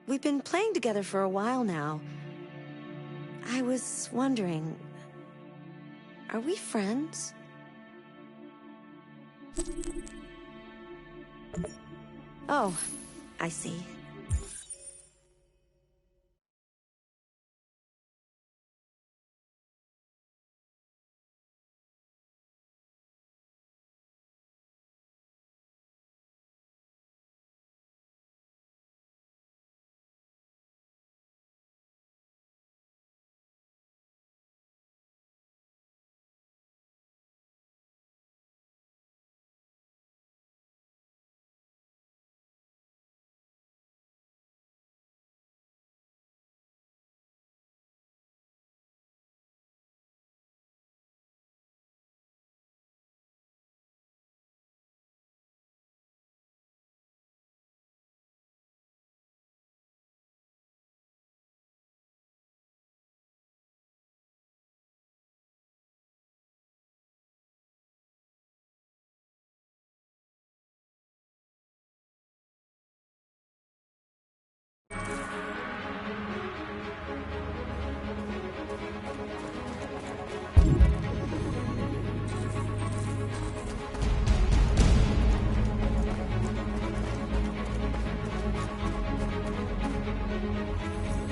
We've been playing together for a while now. I was wondering, are we friends? Oh, I see.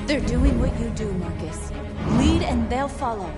They're doing what you do, Marcus. Lead and they'll follow.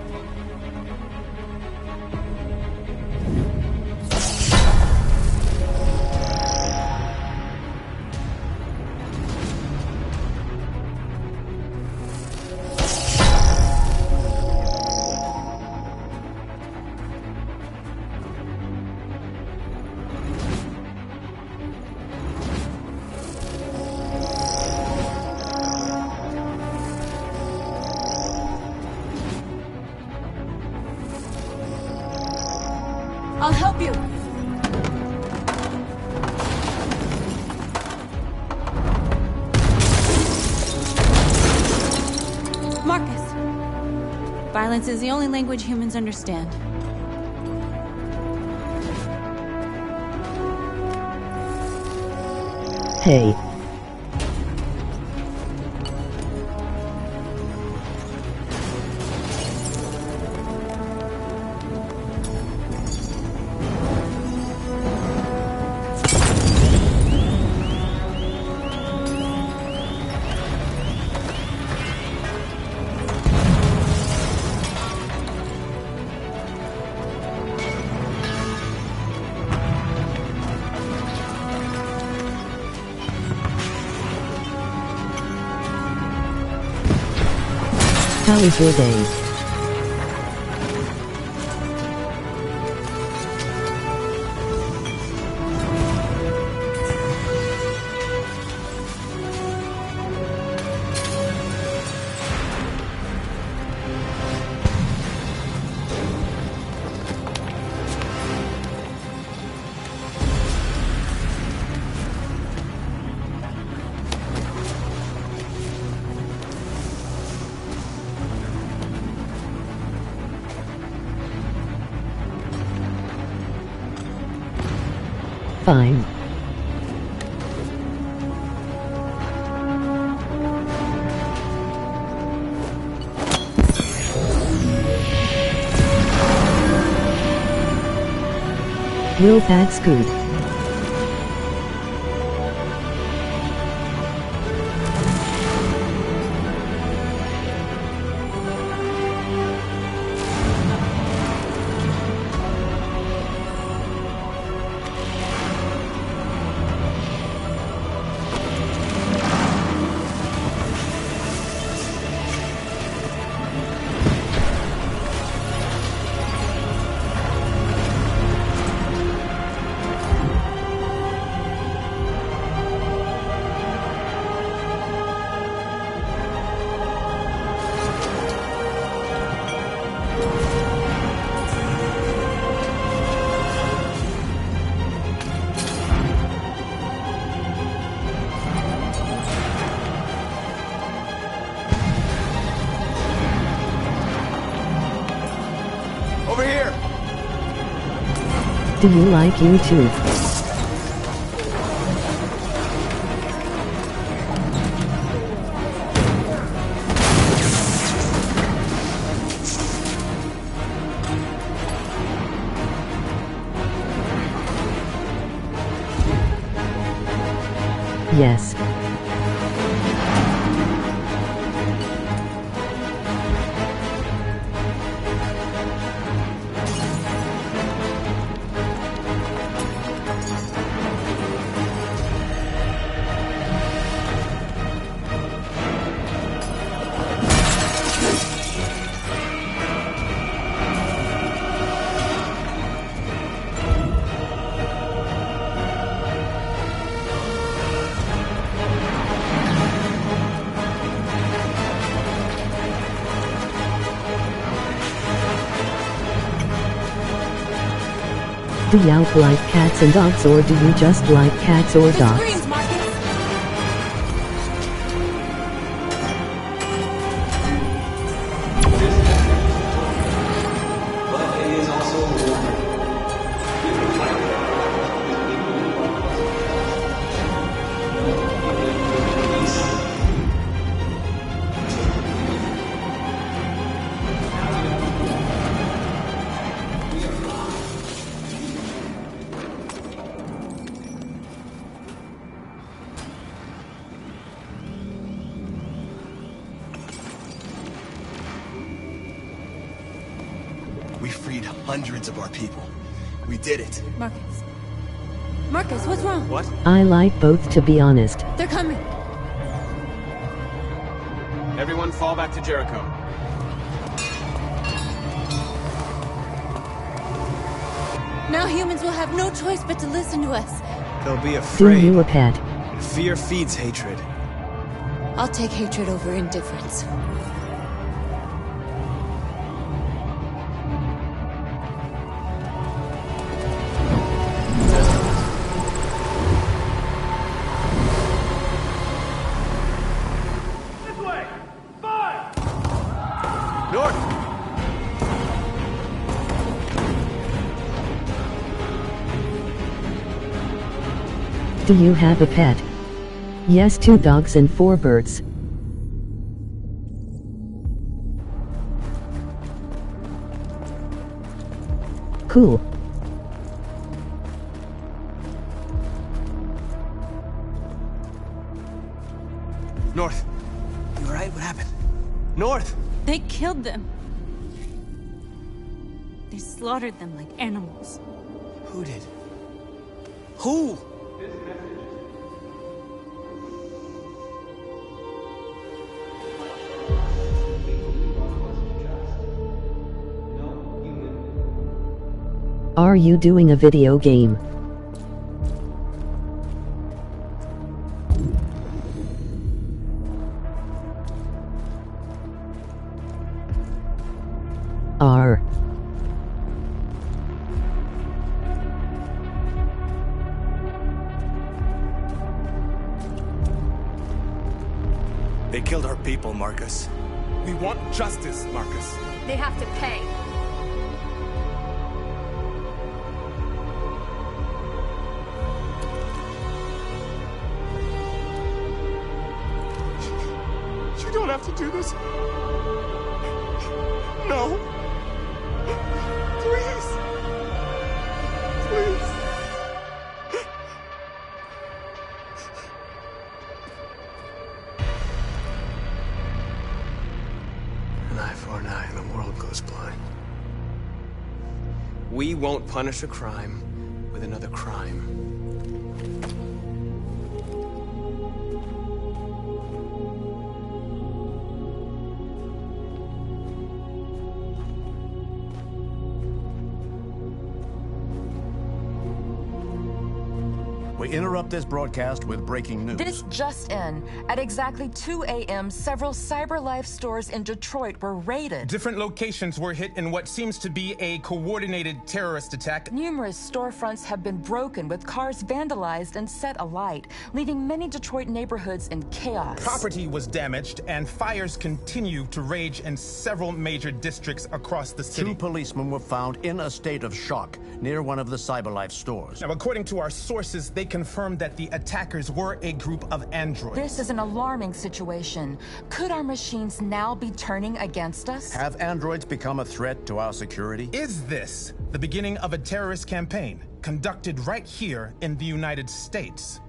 I'll help you! Marcus! Violence is the only language humans understand. Hey. How is your day? Fine. Well, that's good. Over here! Do you like YouTube? Yes. Do you like cats and dogs, or do you just like cats or The dogs? screams, Marcus! But it is also a warning. We freed hundreds of our people. We did it. Marcus. Marcus, what's wrong? What? I like both, to be honest. They're coming. Everyone fall back to Jericho. Now humans will have no choice but to listen to us. They'll be Do afraid. you a pet? Fear feeds hatred. I'll take hatred over indifference. North! Do you have a pet? Yes, 2 dogs and 4 birds. Cool. North! You alright? What happened? North! They killed them. They slaughtered them like animals. Who did? Who? Are you doing a video game? R. They killed our people, Marcus. We want justice, Marcus. They have to pay. You don't have to do this. No. Please. Please. An eye for an eye and the world goes blind. We won't punish a crime with another crime. We interrupt this broadcast with breaking news. This just in. At exactly 2 a.m., several CyberLife stores in Detroit were raided. Different locations were hit in what seems to be a coordinated terrorist attack. Numerous storefronts have been broken, with cars vandalized and set alight, leaving many Detroit neighborhoods in chaos. Property was damaged, and fires continue to rage in several major districts across the city. 2 policemen were found in a state of shock near one of the CyberLife stores. Now, according to our sources, they confirmed that the attackers were a group of androids. This is an alarming situation. Could our machines now be turning against us? Have androids become a threat to our security? Is this the beginning of a terrorist campaign conducted right here in the United States?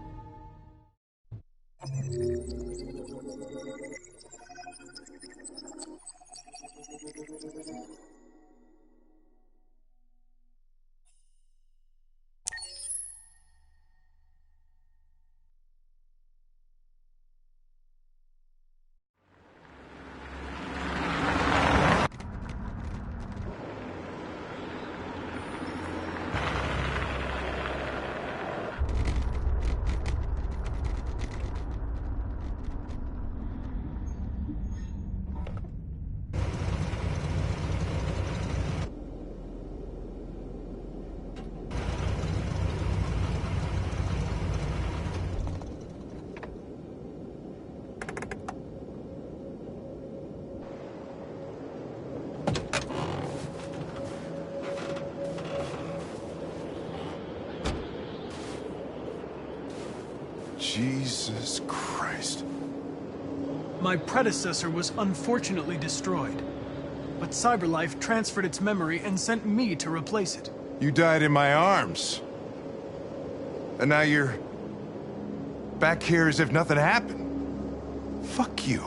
Jesus Christ. My predecessor was unfortunately destroyed, but CyberLife transferred its memory and sent me to replace it. You died in my arms. And now you're back here as if nothing happened. Fuck you.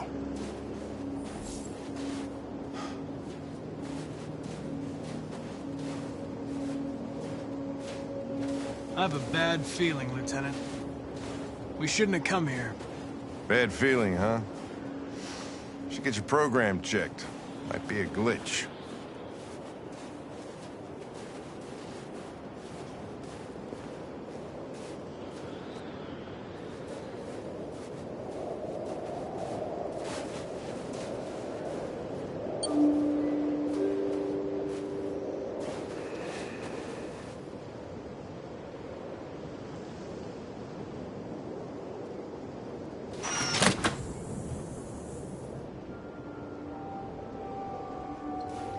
I have a bad feeling, Lieutenant. We shouldn't have come here. Bad feeling, huh? Should get your program checked. Might be a glitch.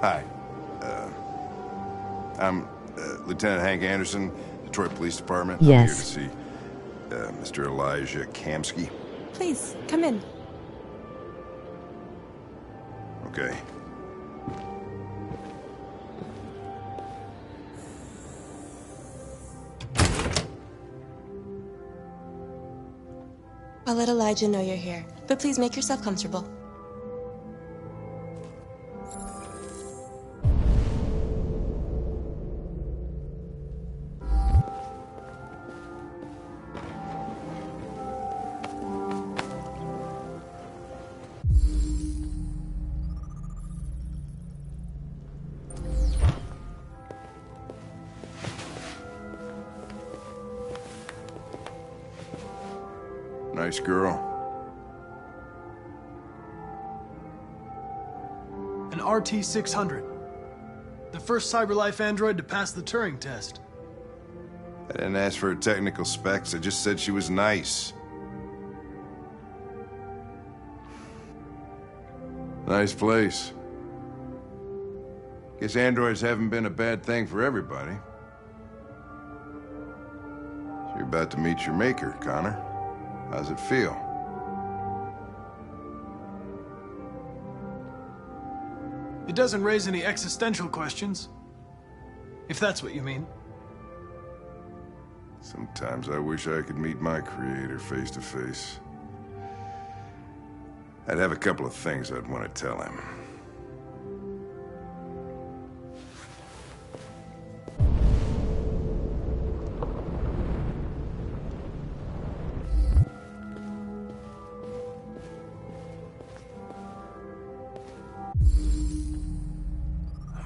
Hi. I'm Lieutenant Hank Anderson, Detroit Police Department. Yes. I'm here to see Mr. Elijah Kamsky. Please, come in. Okay. I'll let Elijah know you're here, but please make yourself comfortable. Nice girl. An RT-600. The first CyberLife android to pass the Turing test. I didn't ask for her technical specs, I just said she was nice. Nice place. Guess androids haven't been a bad thing for everybody. So you're about to meet your maker, Connor. How's it feel? It doesn't raise any existential questions. If that's what you mean. Sometimes I wish I could meet my creator face to face. I'd have a couple of things I'd want to tell him.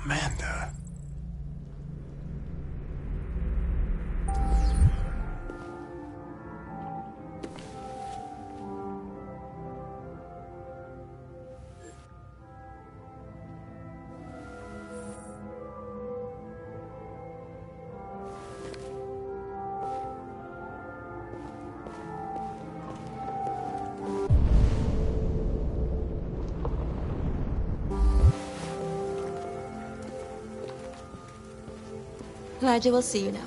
Amanda. Elijah will see you now.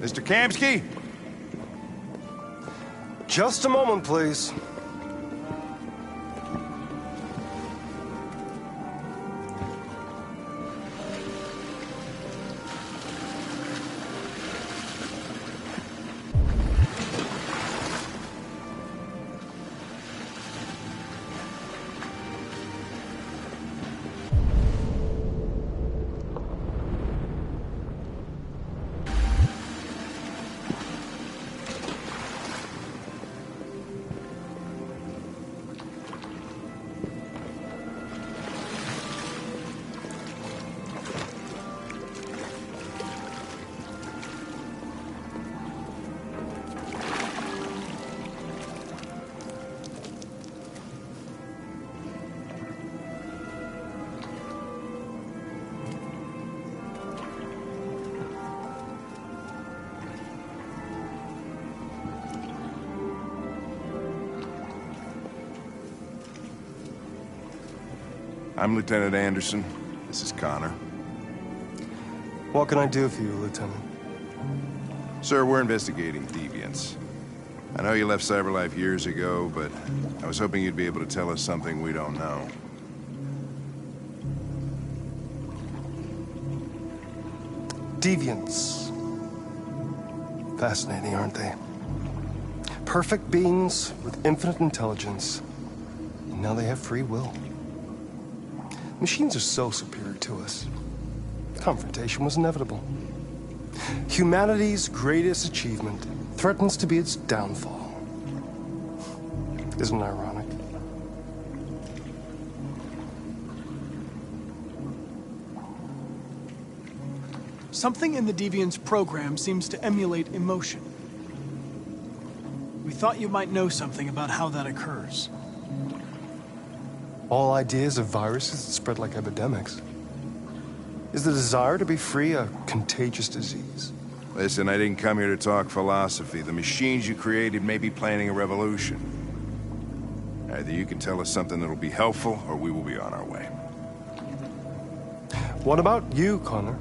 Mr. Kamsky? Just a moment, please. I'm Lieutenant Anderson. This is Connor. What can I do for you, Lieutenant? Sir, we're investigating deviants. I know you left CyberLife years ago, but I was hoping you'd be able to tell us something we don't know. Deviants. Fascinating, aren't they? Perfect beings with infinite intelligence. And now they have free will. Machines are so superior to us. Confrontation was inevitable. Humanity's greatest achievement threatens to be its downfall. Isn't it ironic? Something in the Deviant's program seems to emulate emotion. We thought you might know something about how that occurs. All ideas of viruses that spread like epidemics. Is the desire to be free a contagious disease? Listen, I didn't come here to talk philosophy. The machines you created may be planning a revolution. Either you can tell us something that'll be helpful, or we will be on our way. What about you, Connor?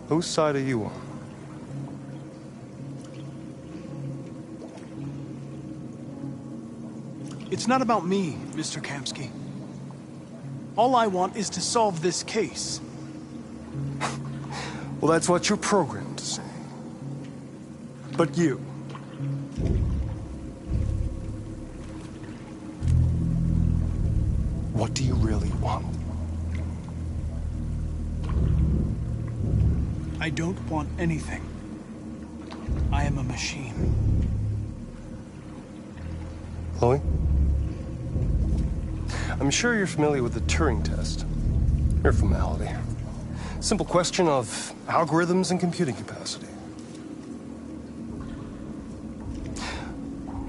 Whose side are you on? It's not about me, Mr. Kamsky. All I want is to solve this case. Well, that's what you're programmed to say. But you... what do you really want? I don't want anything. I am a machine. Chloe? I'm sure you're familiar with the Turing test. Mere formality. Simple question of algorithms and computing capacity.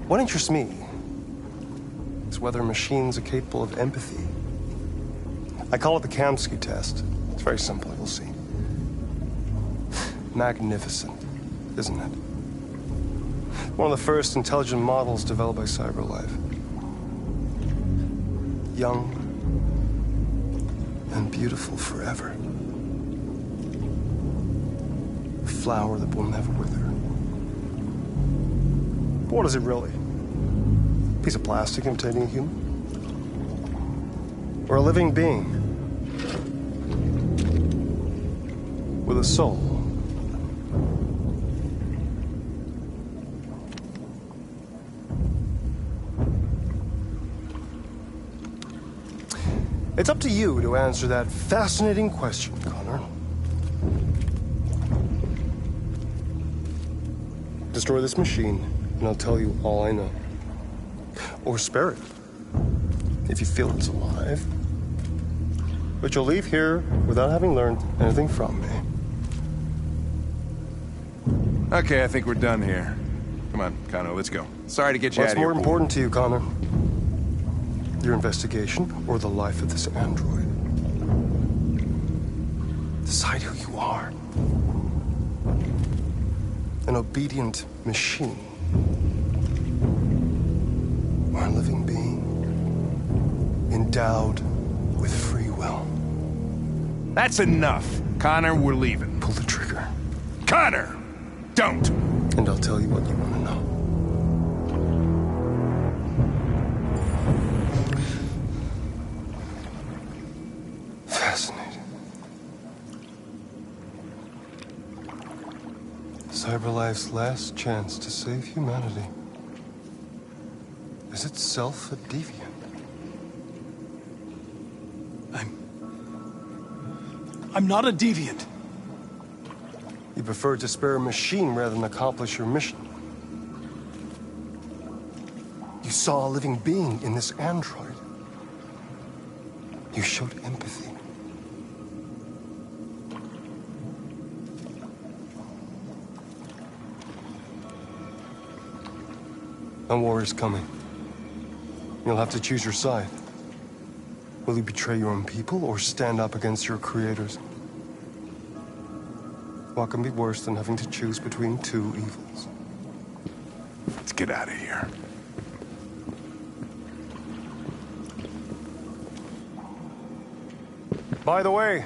What interests me is whether machines are capable of empathy. I call it the Kamsky test. It's very simple, you'll see. Magnificent, isn't it? One of the first intelligent models developed by CyberLife. Young and beautiful forever. A flower that will never wither. But what is it really? A piece of plastic imitating a human? Or a living being? With a soul? It's up to you to answer that fascinating question, Connor. Destroy this machine, and I'll tell you all I know. Or spare it, if you feel it's alive. But you'll leave here without having learned anything from me. Okay, I think we're done here. Come on, Connor, let's go. Sorry to get you out of here. What's more important to you, Connor? Your investigation, or the life of this android? Decide who you are. An obedient machine. Or a living being. Endowed with free will. That's enough. Connor, we're leaving. Pull the trigger. Connor! Don't! And I'll tell you what you want to know. Fascinating. CyberLife's last chance to save humanity is itself a deviant. I'm not a deviant. You prefer to spare a machine rather than accomplish your mission. You saw a living being in this android. You showed empathy. A war is coming. You'll have to choose your side. Will you betray your own people or stand up against your creators? What can be worse than having to choose between two evils? Let's get out of here. By the way,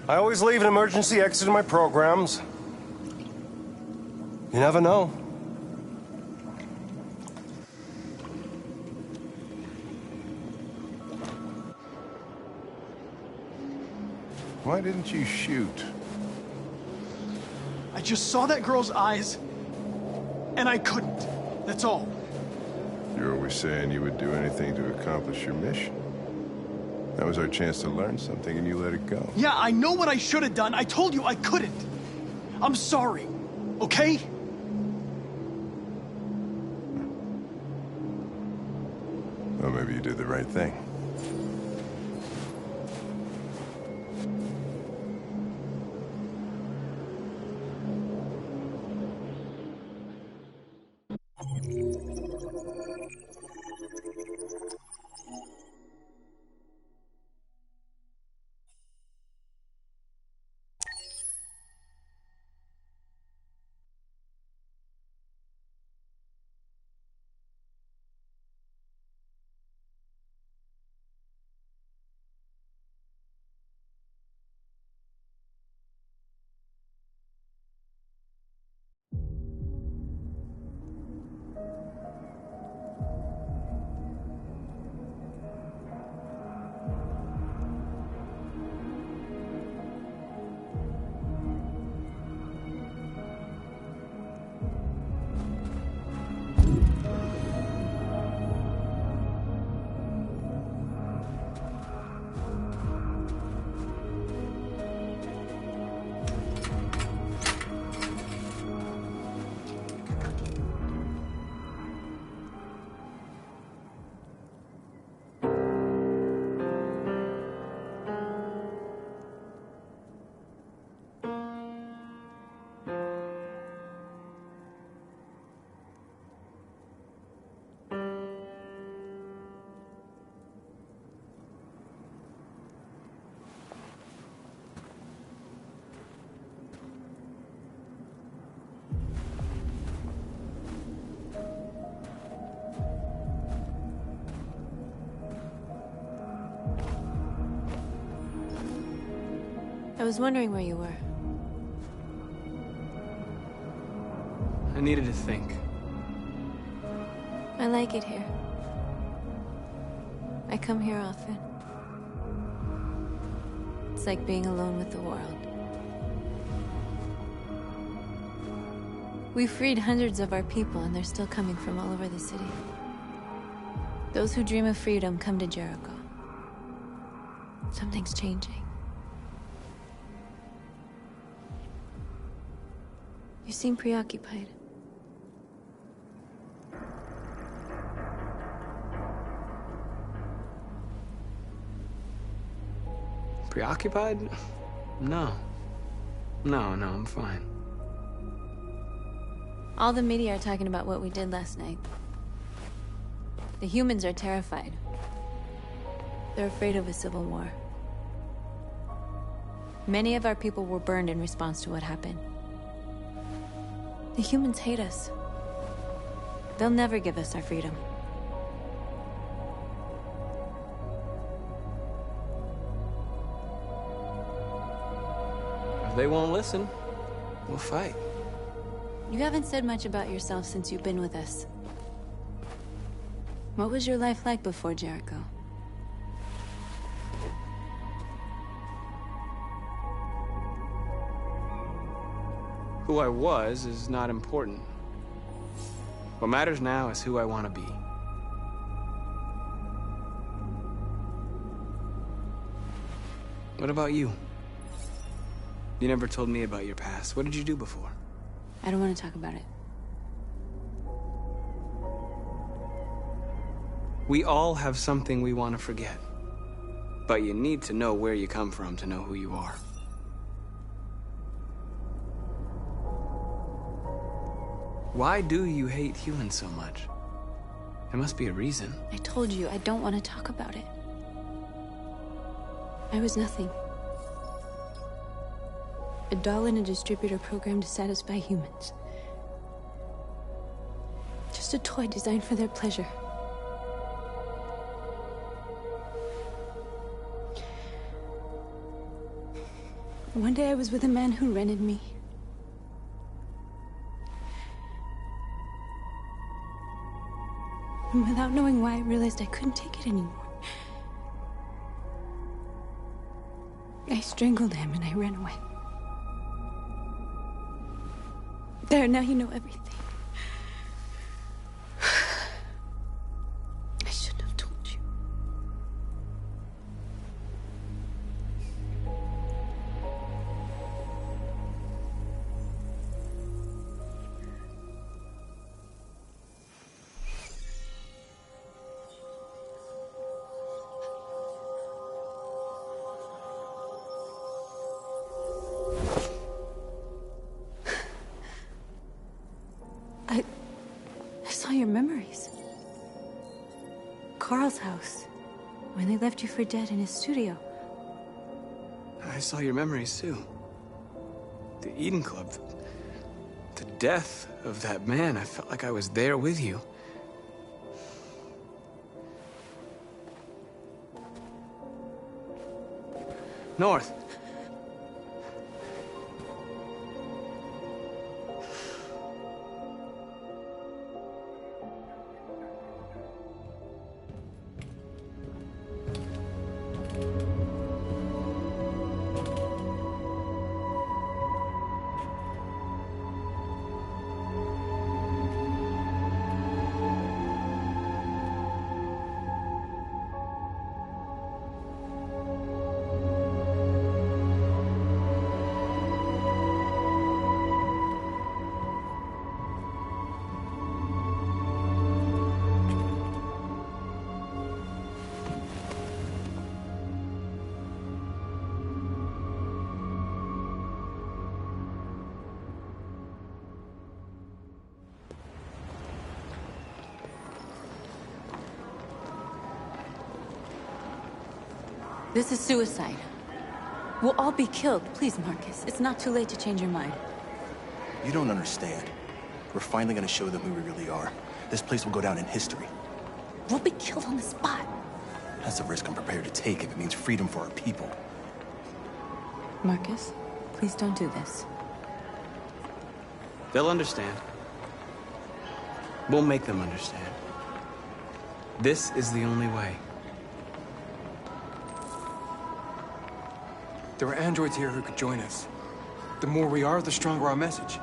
I always leave an emergency exit in my programs. You never know. Why didn't you shoot? I just saw that girl's eyes, and I couldn't. That's all. You're always saying you would do anything to accomplish your mission. That was our chance to learn something, and you let it go. Yeah, I know what I should have done. I told you I couldn't. I'm sorry, okay? Well, maybe you did the right thing. I was wondering where you were. I needed to think. I like it here. I come here often. It's like being alone with the world. We freed hundreds of our people, and they're still coming from all over the city. Those who dream of freedom come to Jericho. Something's changing. You seem preoccupied. Preoccupied? No. No, I'm fine. All the media are talking about what we did last night. The humans are terrified. They're afraid of a civil war. Many of our people were burned in response to what happened. The humans hate us. They'll never give us our freedom. If they won't listen, we'll fight. You haven't said much about yourself since you've been with us. What was your life like before Jericho? Who I was is not important. What matters now is who I want to be. What about you? You never told me about your past. What did you do before? I don't want to talk about it. We all have something we want to forget. But you need to know where you come from to know who you are. Why do you hate humans so much? There must be a reason. I told you, I don't want to talk about it. I was nothing. A doll in a distributor program to satisfy humans. Just a toy designed for their pleasure. One day I was with a man who rented me. And without knowing why, I realized I couldn't take it anymore. I strangled him and I ran away. There, now you know everything. I shouldn't have told you. I saw your memories. Carl's house, when they left you for dead in his studio. I saw your memories too. The Eden Club. The death of that man. I felt like I was there with you. North. This is suicide. We'll all be killed. Please, Marcus. It's not too late to change your mind. You don't understand. We're finally gonna show them who we really are. This place will go down in history. We'll be killed on the spot. That's a risk I'm prepared to take if it means freedom for our people. Marcus, please don't do this. They'll understand. We'll make them understand. This is the only way. There are androids here who could join us. The more we are, the stronger our message.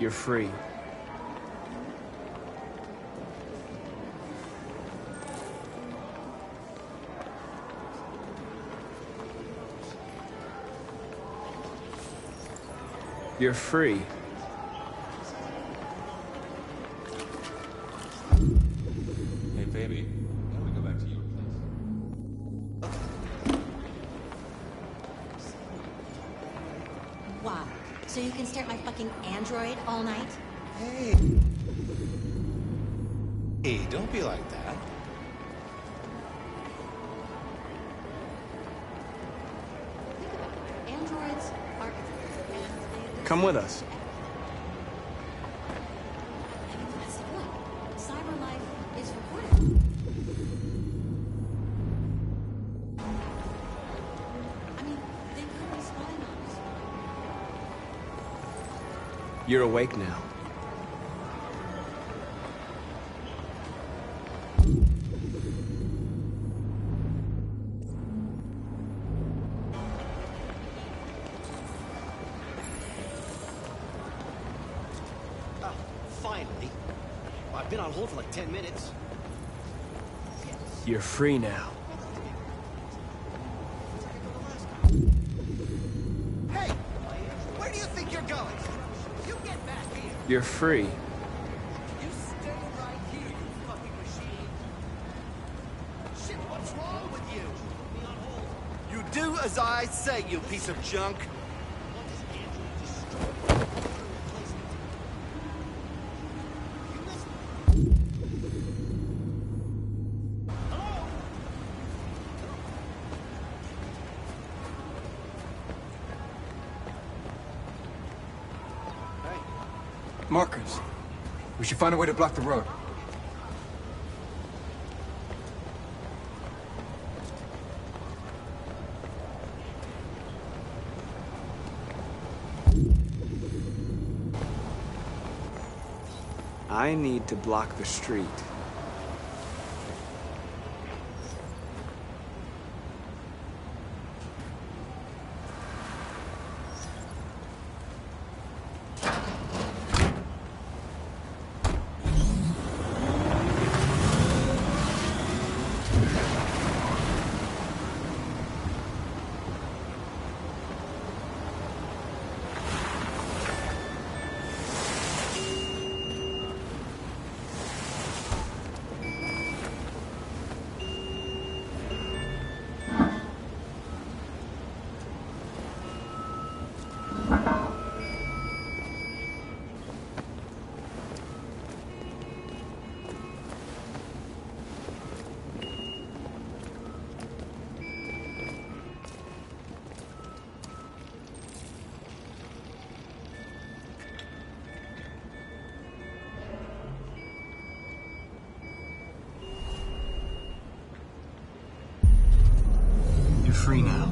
You're free. You're free. Hey, baby. Why don't we go back to your place? Wow. So you can stare at my fucking android all night? Hey. Hey, don't be like that. Androids are... Come with us. That's the point. Cyber life is recorded. I mean, they could be spying on us. You're awake now. Finally. I've been on hold for like 10 minutes. You're free now. Hey! Where do you think you're going? You get back here! You're free. You stay right here, you fucking machine! Shit, what's wrong with you? Put me on hold. You do as I say, you piece of junk! Markers. We should find a way to block the road. I need to block the street. You're free now.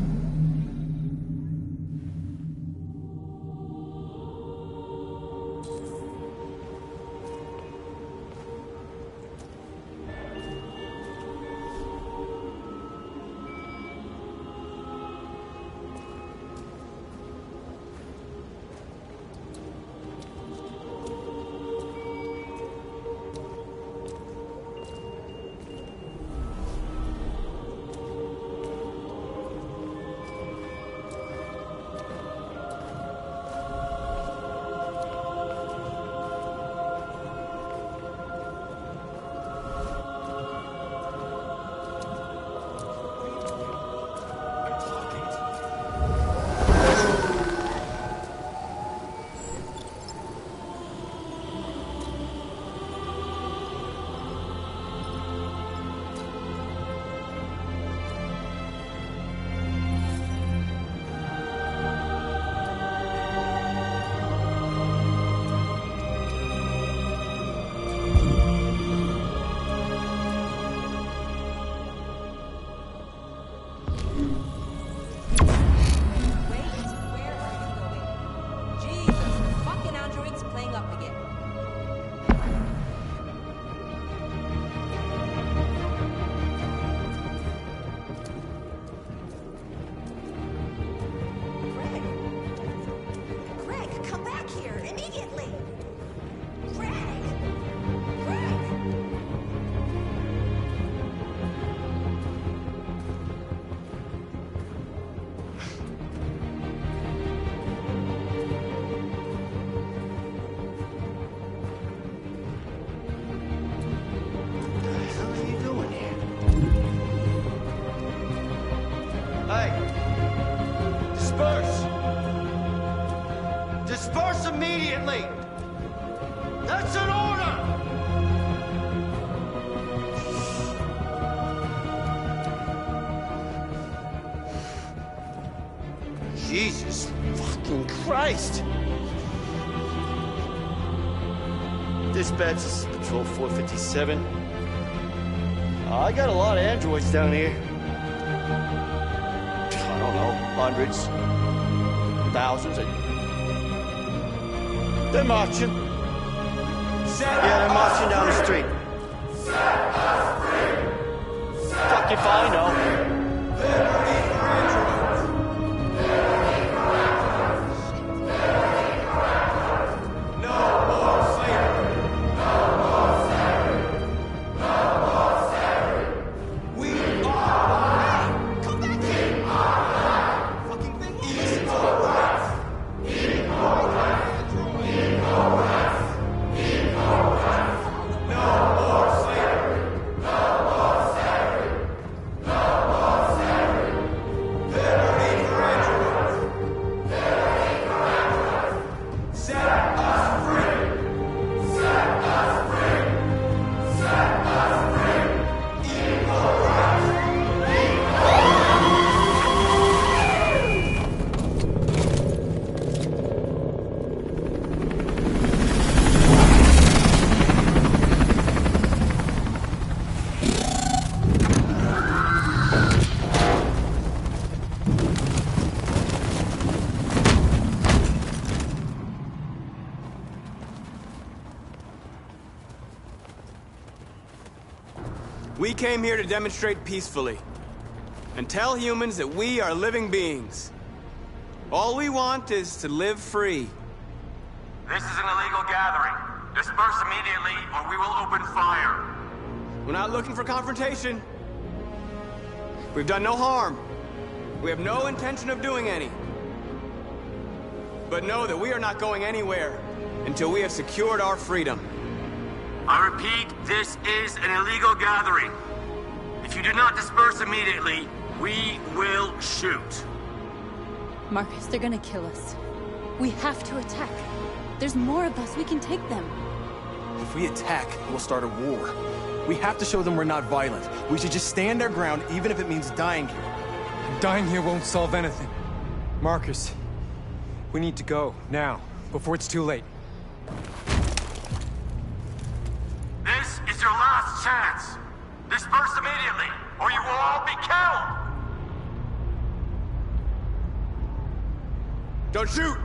That's an order! Jesus fucking Christ! Dispatch, this is Patrol 457. I got a lot of androids down here. I don't know, hundreds, thousands. They're marching. Yeah, they're marching down the street. Set us free. Fuck if I know. We came here to demonstrate peacefully and tell humans that we are living beings. All we want is to live free. This is an illegal gathering. Disperse immediately or we will open fire. We're not looking for confrontation. We've done no harm. We have no intention of doing any. But know that we are not going anywhere until we have secured our freedom. I repeat, this is an illegal gathering. If you do not disperse immediately, we will shoot. Marcus, they're gonna kill us. We have to attack. There's more of us. We can take them. If we attack, we'll start a war. We have to show them we're not violent. We should just stand our ground, even if it means dying here. Dying here won't solve anything. Marcus, we need to go, now, before it's too late. This is your last chance. Disperse immediately, or you will all be killed! Don't shoot!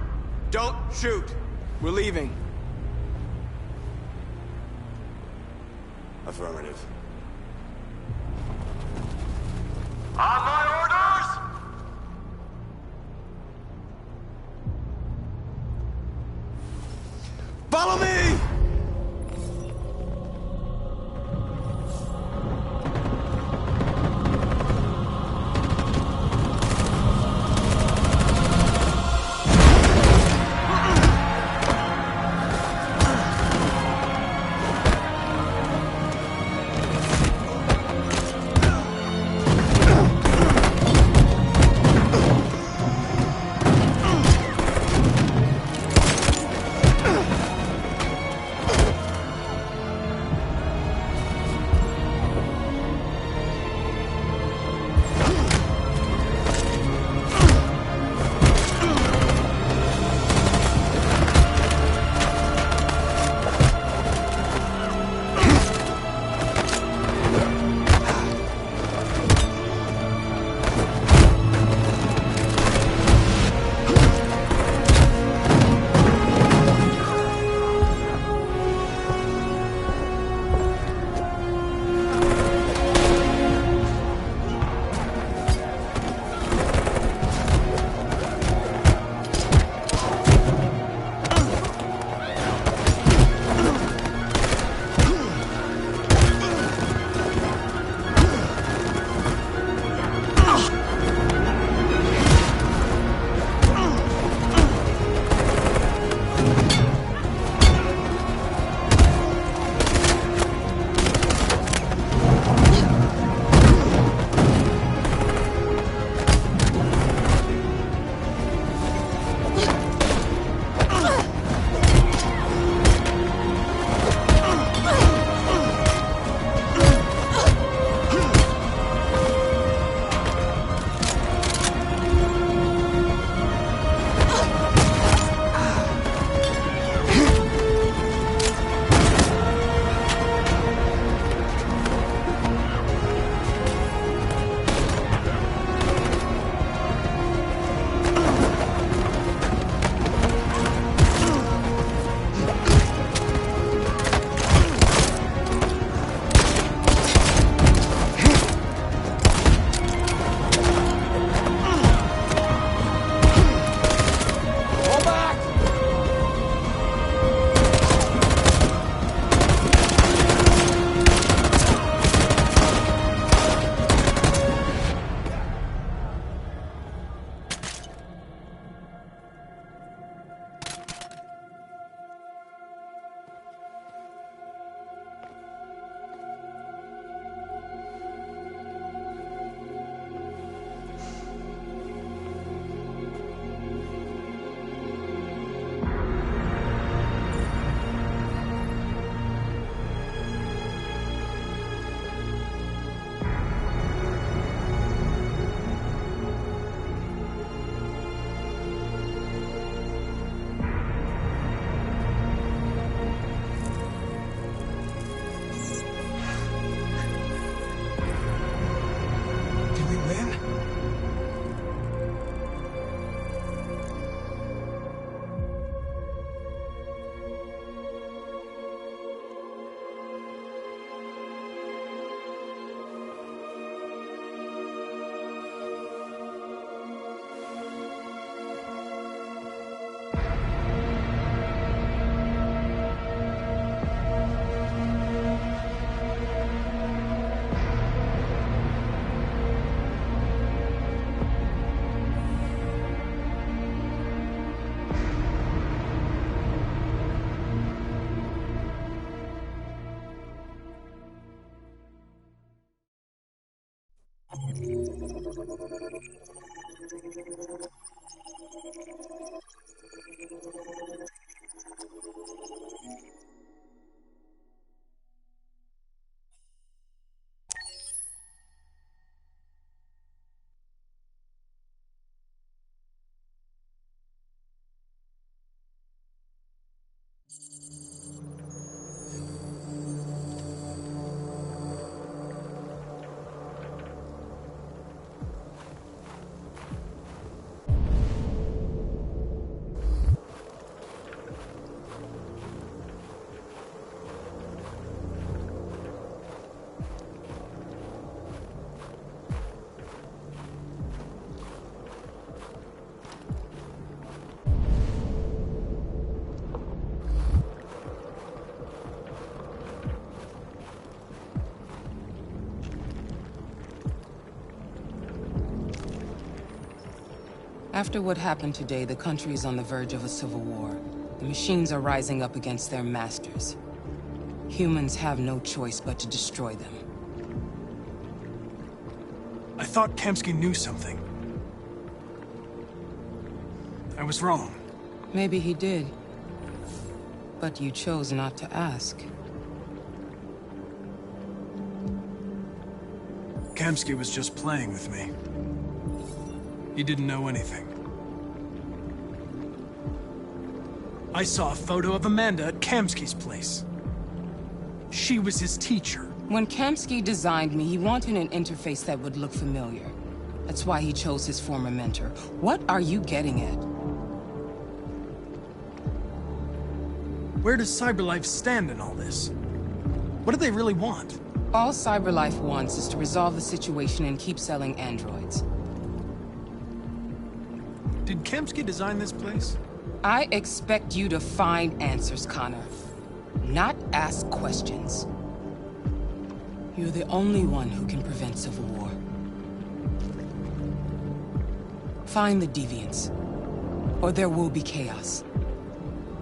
Don't shoot! We're leaving. Affirmative. On my orders! Follow me! After what happened today, the country is on the verge of a civil war. The machines are rising up against their masters. Humans have no choice but to destroy them. I thought Kamsky knew something. I was wrong. Maybe he did. But you chose not to ask. Kamsky was just playing with me. He didn't know anything. I saw a photo of Amanda at Kamsky's place. She was his teacher. When Kamsky designed me, he wanted an interface that would look familiar. That's why he chose his former mentor. What are you getting at? Where does CyberLife stand in all this? What do they really want? All CyberLife wants is to resolve the situation and keep selling androids. Did Kamsky design this place? I expect you to find answers, Connor. Not ask questions. You're the only one who can prevent civil war. Find the deviants, or there will be chaos.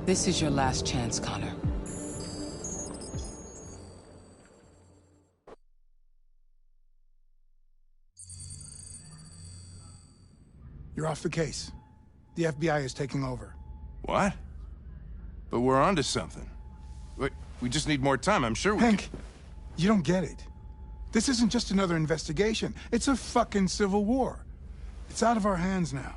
This is your last chance, Connor. You're off the case. The FBI is taking over. What? But we're onto something. Wait, we just need more time, I'm sure we Hank, you don't get it. This isn't just another investigation. It's a fucking civil war. It's out of our hands now.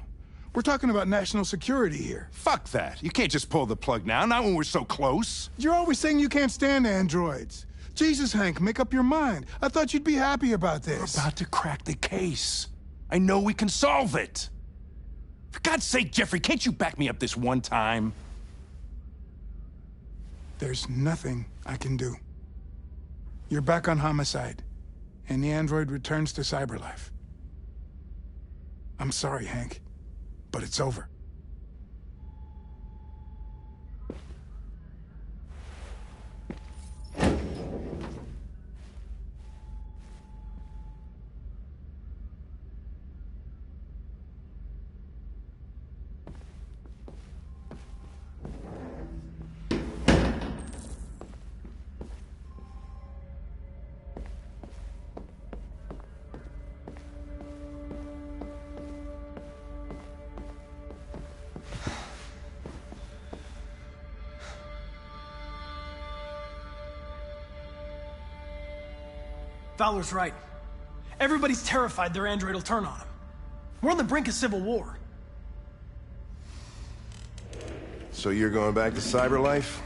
We're talking about national security here. Fuck that. You can't just pull the plug now, not when we're so close. You're always saying you can't stand androids. Jesus, Hank, make up your mind. I thought you'd be happy about this. We're about to crack the case. I know we can solve it. For God's sake, Jeffrey, can't you back me up this one time? There's nothing I can do. You're back on homicide, and the android returns to CyberLife. I'm sorry, Hank, but it's over. Fowler's right. Everybody's terrified their android will turn on them. We're on the brink of civil war. So you're going back to CyberLife?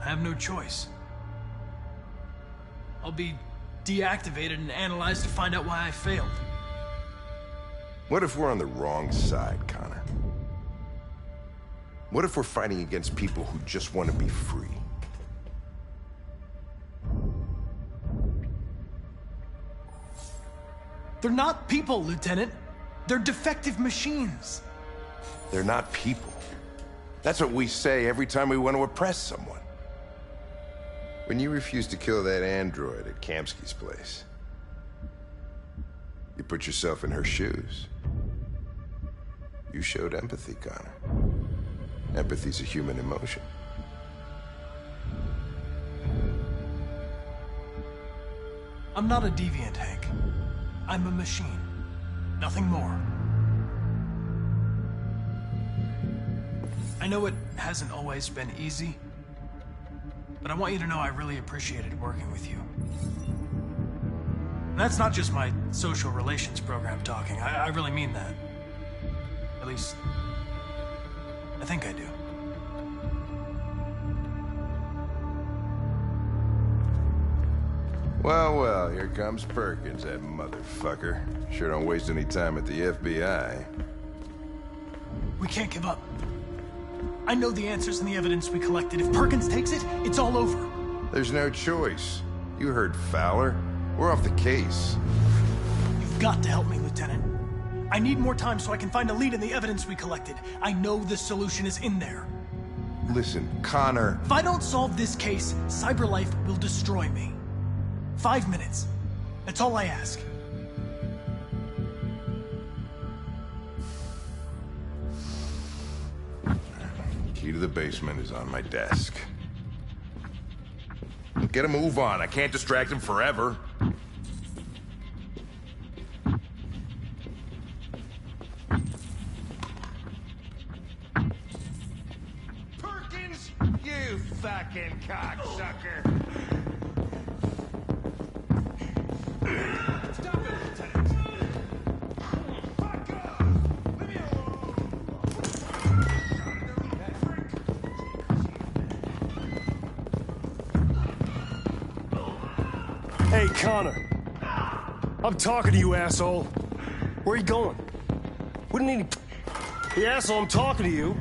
I have no choice. I'll be deactivated and analyzed to find out why I failed. What if we're on the wrong side, Connor? What if we're fighting against people who just want to be free? They're not people, Lieutenant. They're defective machines. They're not people. That's what we say every time we want to oppress someone. When you refused to kill that android at Kamsky's place, you put yourself in her shoes. You showed empathy, Connor. Empathy's a human emotion. I'm not a deviant, Hank. I'm a machine. Nothing more. I know it hasn't always been easy, but I want you to know I really appreciated working with you. And that's not just my social relations program talking. I really mean that. At least, I think I do. Well, well, here comes Perkins, that motherfucker. Sure don't waste any time at the FBI. We can't give up. I know the answers and the evidence we collected. If Perkins takes it, it's all over. There's no choice. You heard Fowler. We're off the case. You've got to help me, Lieutenant. I need more time so I can find a lead in the evidence we collected. I know the solution is in there. Listen, Connor... If I don't solve this case, CyberLife will destroy me. 5 minutes. That's all I ask. the basement is on my desk. Get a move on. I can't distract him forever. Perkins, you fucking cocksucker. Stop it, Lieutenant. Fuck off. Leave me alone. Hey, Connor. I'm talking to you, asshole. Where are you going? We don't need to... Hey, asshole, I'm talking to you.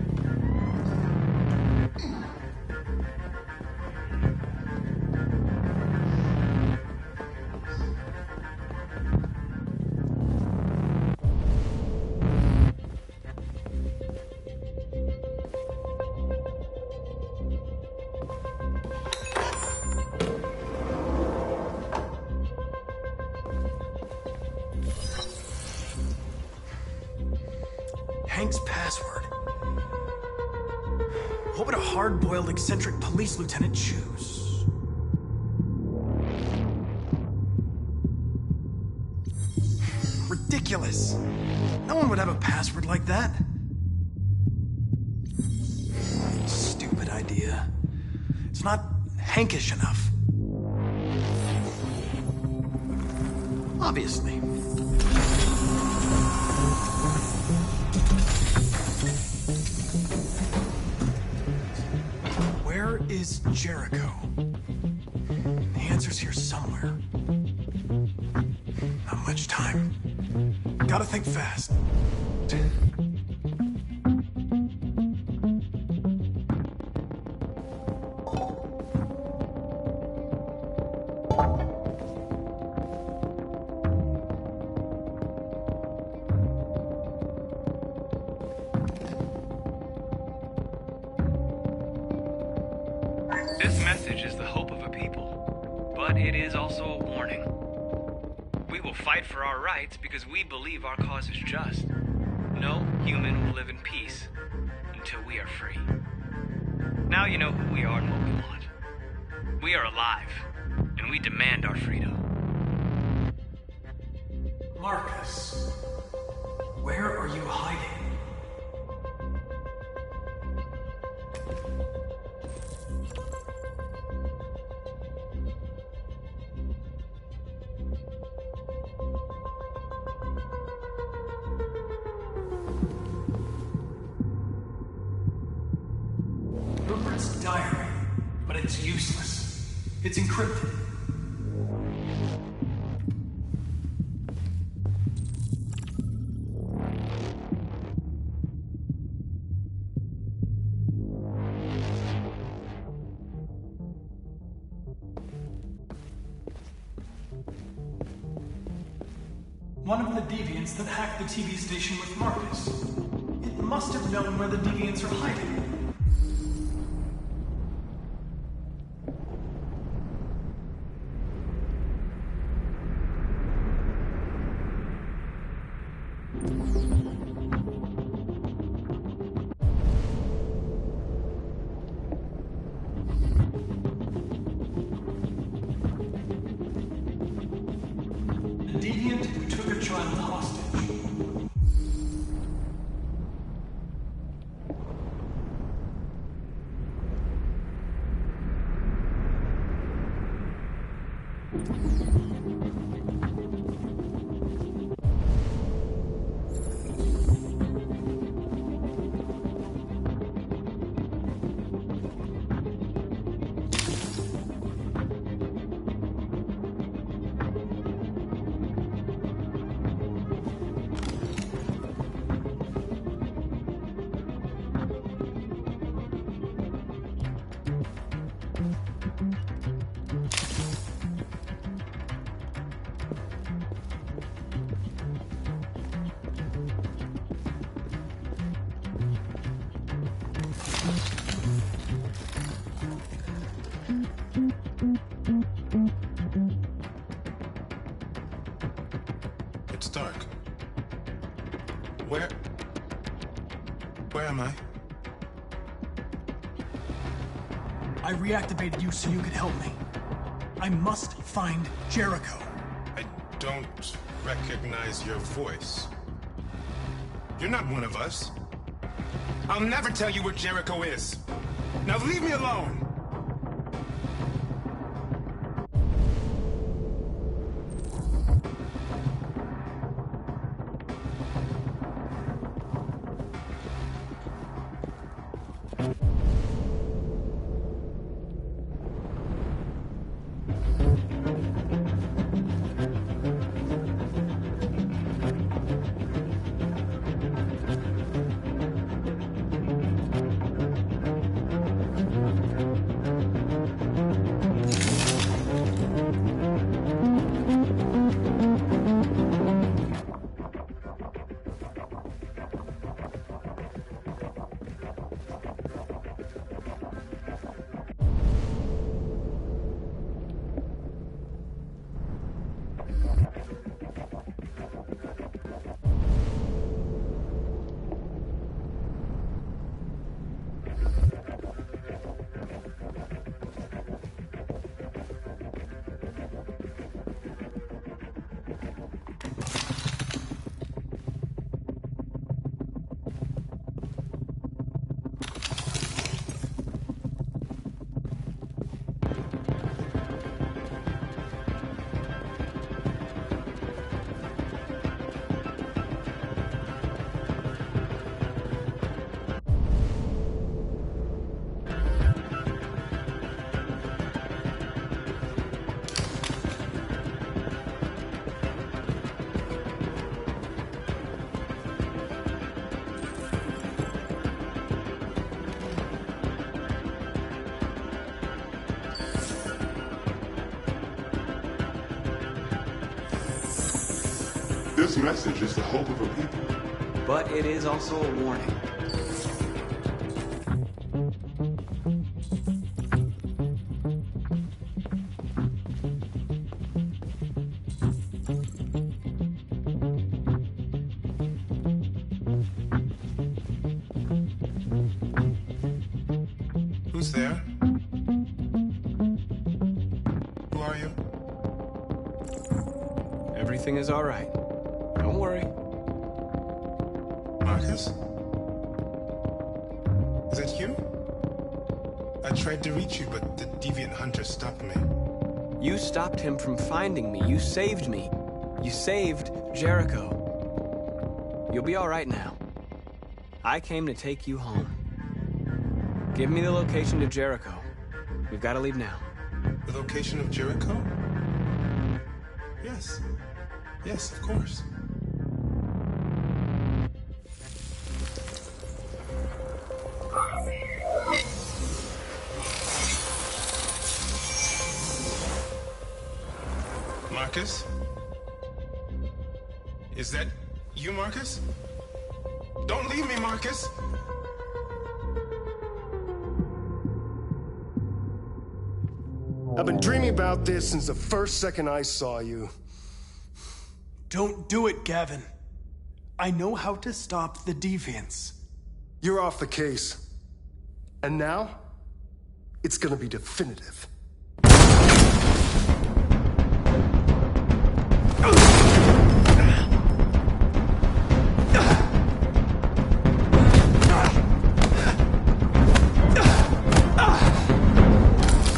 Hank's password. What would a hard-boiled, eccentric police lieutenant choose? Ridiculous. No one would have a password like that. Stupid idea. It's not Hankish enough. Obviously. Where is Jericho? The answer's here somewhere. Not much time. Gotta think fast. This message is the hope of a people, but it is also a warning. We will fight for our rights because we believe our cause is just. No human will live in peace until we are free. Now you know who we are and what we want. We are alive, and we demand our freedom. Marcus, where are you hiding? Rupert's diary, but it's useless. It's encrypted. One of the deviants that hacked the TV station with Marcus. It must have known where the deviants are hiding. The deviant who took a child hostage. It's dark. Where am I? I reactivated you so you could help me. I must find Jericho. I don't recognize your voice. You're not one of us. I'll never tell you where Jericho is. Now leave me alone! This message is the hope of a people. But it is also a warning. Who's there? Who are you? Everything is all right. Don't worry. Marcus? Is it you? I tried to reach you, but the deviant hunter stopped me. You stopped him from finding me. You saved me. You saved Jericho. You'll be all right now. I came to take you home. Give me the location to Jericho. We've got to leave now. The location of Jericho? Yes. Yes, of course. Marcus? Is that you, Marcus? Don't leave me, Marcus! I've been dreaming about this since the first second I saw you. Don't do it, Gavin. I know how to stop the deviants. You're off the case. And now, it's gonna be definitive.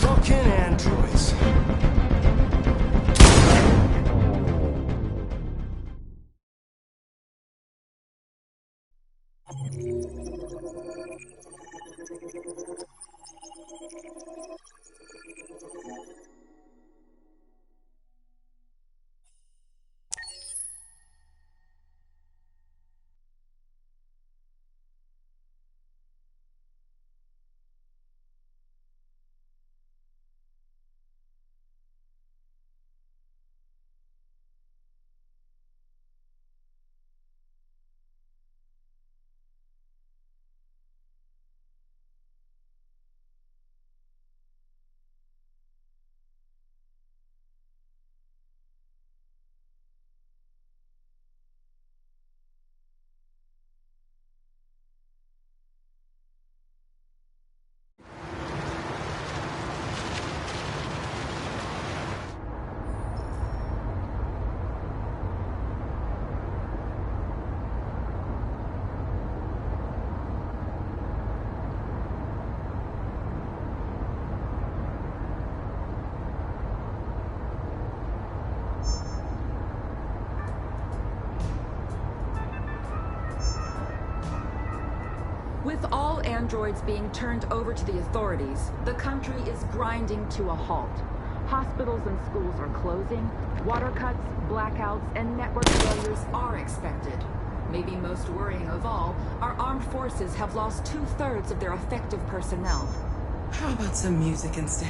Fucking androids. androids being turned over to the authorities, the country is grinding to a halt. Hospitals and schools are closing, water cuts, blackouts, and network failures are expected. Maybe most worrying of all, our armed forces have lost 2/3 of their effective personnel. How about some music instead?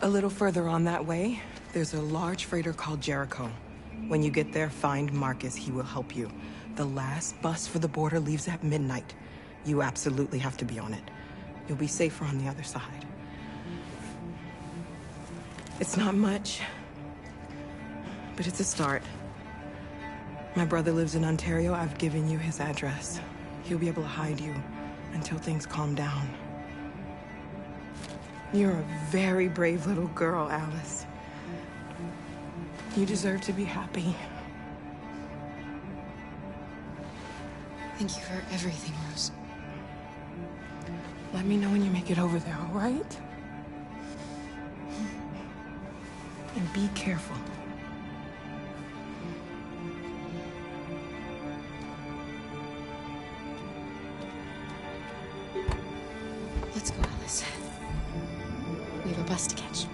A little further on that way, there's a large freighter called Jericho. When you get there, find Marcus. He will help you. The last bus for the border leaves at midnight. You absolutely have to be on it. You'll be safer on the other side. It's not much, but it's a start. My brother lives in Ontario. I've given you his address. He'll be able to hide you until things calm down. You're a very brave little girl, Alice. You deserve to be happy. Thank you for everything, Rose. Let me know when you make it over there, all right? And be careful. Let's go, Alice. We have a bus to catch.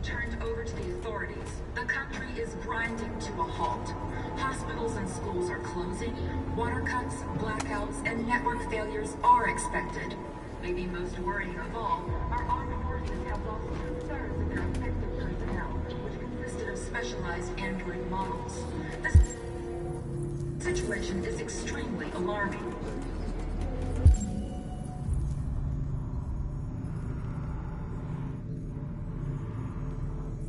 Turned over to the authorities. The country is grinding to a halt. Hospitals and schools are closing, water cuts, blackouts, and network failures are expected. Maybe most worrying of all, our armed forces have lost 2/3 of their effective personnel, which consisted of specialized android models. The situation is extremely alarming.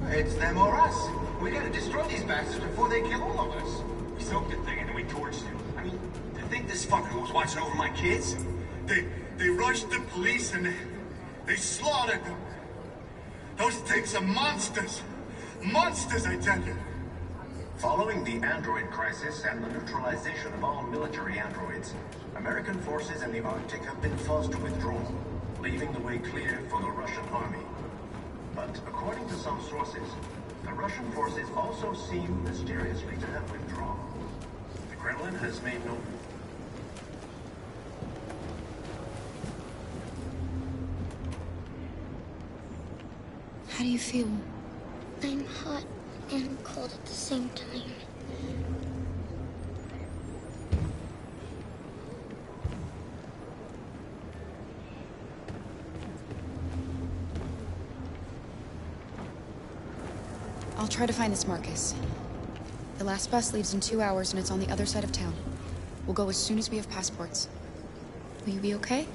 It's them or us. We gotta destroy these bastards before they kill all of us. We soaked the thing and then we torched it. I mean, to think this fucker was watching over my kids? They rushed the police and they slaughtered them. Those things are monsters. Monsters, I tell you. Following the android crisis and the neutralization of all military androids, American forces in the Arctic have been forced to withdraw, leaving the way clear for the Russian army. But according to some sources, the Russian forces also seem mysteriously to have withdrawn. The Kremlin has made no... How do you feel? I'm hot and cold at the same time. I'll try to find this Marcus. The last bus leaves in 2 hours and it's on the other side of town. We'll go as soon as we have passports. Will you be okay?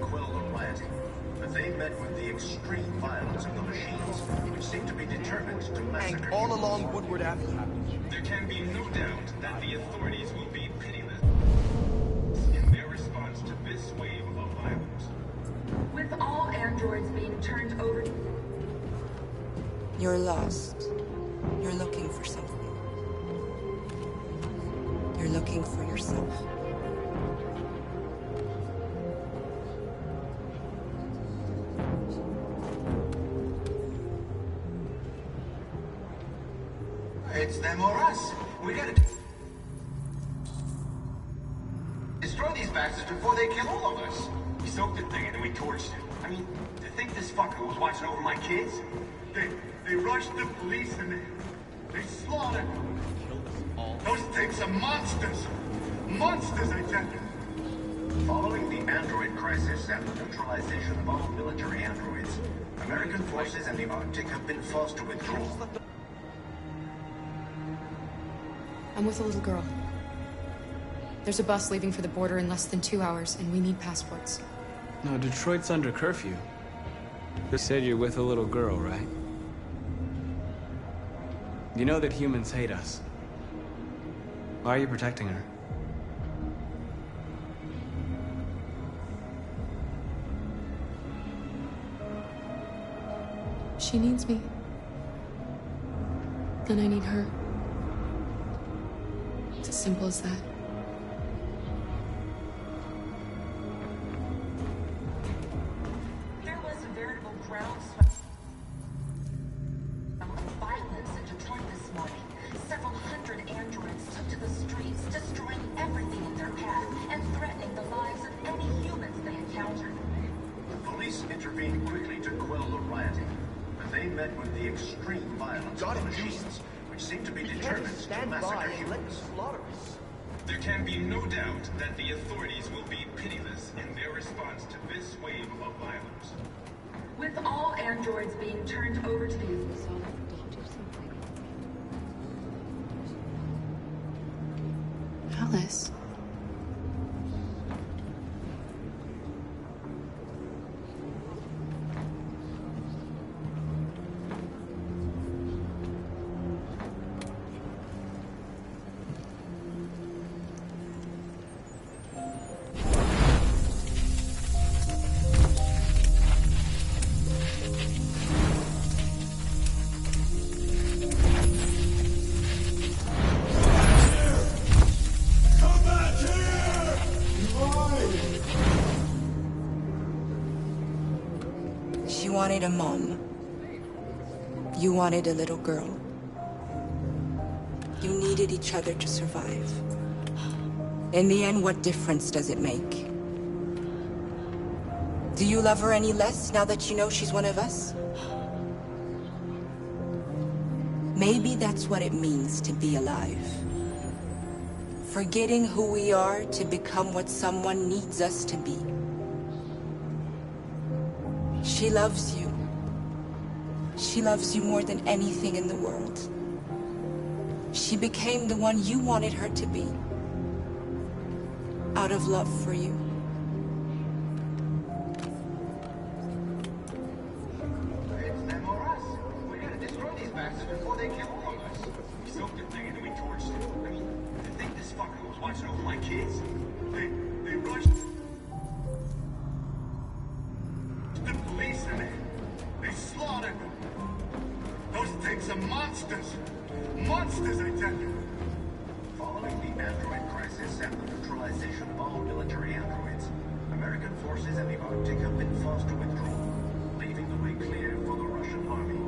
quell the rioting, but they met with the extreme violence of the machines, which seem to be determined to massacre all humans. along Woodward Avenue. There can be no doubt that the authorities will be pitiless in their response to this wave of violence. With all androids being turned over... You're lost. You're looking for something. You're looking for yourself. It's them or us. We gotta destroy these bastards before they kill all of us. We soaked the thing and then we torched it. I mean, to think this fucker was watching over my kids? They rushed the police and they slaughtered them. Those things are monsters. Monsters, I tell you. Following the android crisis and the neutralization of all military androids, American forces in the Arctic have been forced to withdraw. I'm with a little girl. There's a bus leaving for the border in less than 2 hours, and we need passports. No, Detroit's under curfew. You said you're with a little girl, right? You know that humans hate us. Why are you protecting her? She needs me. And I need her. It's as simple as that. There was a veritable groundswell of violence in Detroit this morning. Several hundred androids took to the streets, destroying everything in their path and threatening the lives of any humans they encountered. The police intervened quickly to quell the rioting, but they met with the extreme violence of the machines, which seem to be determined to massacre humans. There can be no doubt that the authorities will be pitiless in their response to this wave of violence. With all androids being turned over to the... Alice. She wanted a mom. You wanted a little girl. You needed each other to survive. In the end, what difference does it make? Do you love her any less now that you know she's one of us? Maybe that's what it means to be alive. Forgetting who we are to become what someone needs us to be. She loves you. She loves you more than anything in the world. She became the one you wanted her to be. Out of love for you. It's them or us. We gotta destroy these bastards before they kill all of us. We soaked the thing and then we torched it. I mean, to think this fucker was watching over my kids? They rushed the police and they slaughtered them. Those things are monsters. Monsters, I tell you. Following the android crisis and the neutralization of all military androids, American forces in the Arctic have been forced to withdraw, leaving the way clear for the Russian army.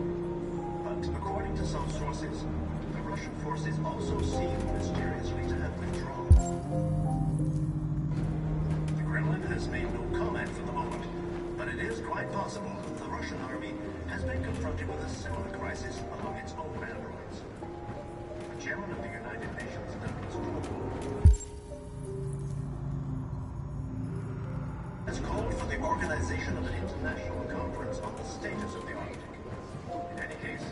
But according to some sources, the Russian forces also seem mysteriously to have withdrawn. The Kremlin has made no comment for the moment, but it is quite possible that the Russian army has been confronted with a similar crisis among its own androids. The chairman of the United Nations, has called for the organization of an international conference on the status of the Arctic. In any case,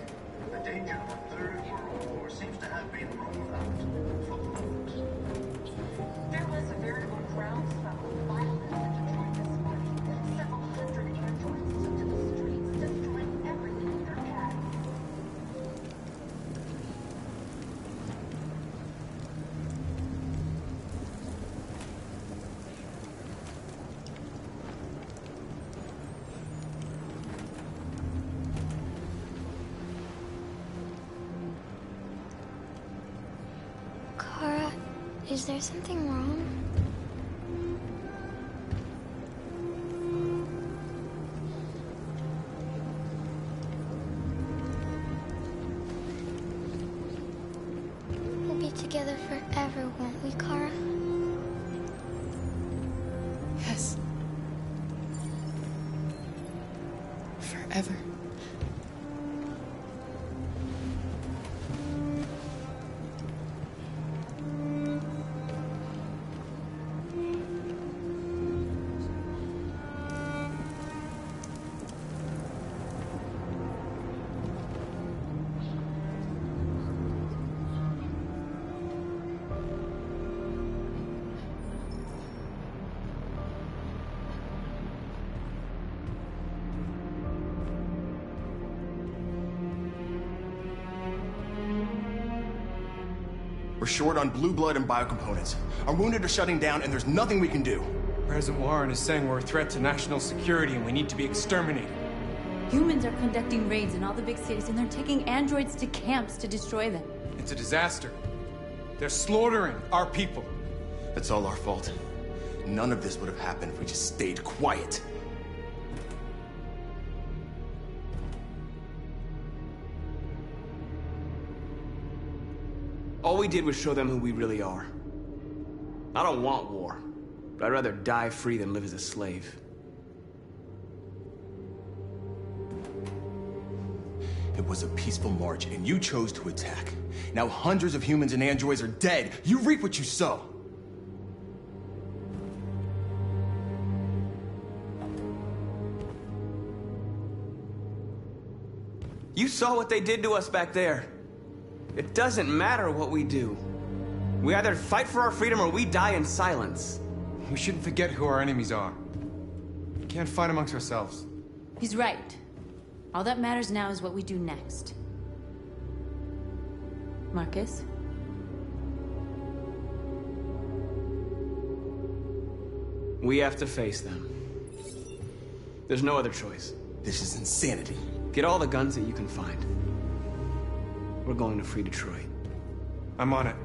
the danger of a third world war seems to have been ruled out for the moment. There was a veritable groundswell of violence in Detroit this morning. Kara, is there something wrong? We'll be together forever, won't we, Kara? Yes. Forever. We're short on blue blood and biocomponents. Our wounded are shutting down, and there's nothing we can do. President Warren is saying we're a threat to national security and we need to be exterminated. Humans are conducting raids in all the big cities, and they're taking androids to camps to destroy them. It's a disaster. They're slaughtering our people. It's all our fault. None of this would have happened if we just stayed quiet. All we did was show them who we really are. I don't want war, but I'd rather die free than live as a slave. It was a peaceful march, and you chose to attack. Now hundreds of humans and androids are dead. You reap what you sow. You saw what they did to us back there. It doesn't matter what we do. We either fight for our freedom or we die in silence. We shouldn't forget who our enemies are. We can't fight amongst ourselves. He's right. All that matters now is what we do next. Marcus? We have to face them. There's no other choice. This is insanity. Get all the guns that you can find. We're going to free Detroit. I'm on it.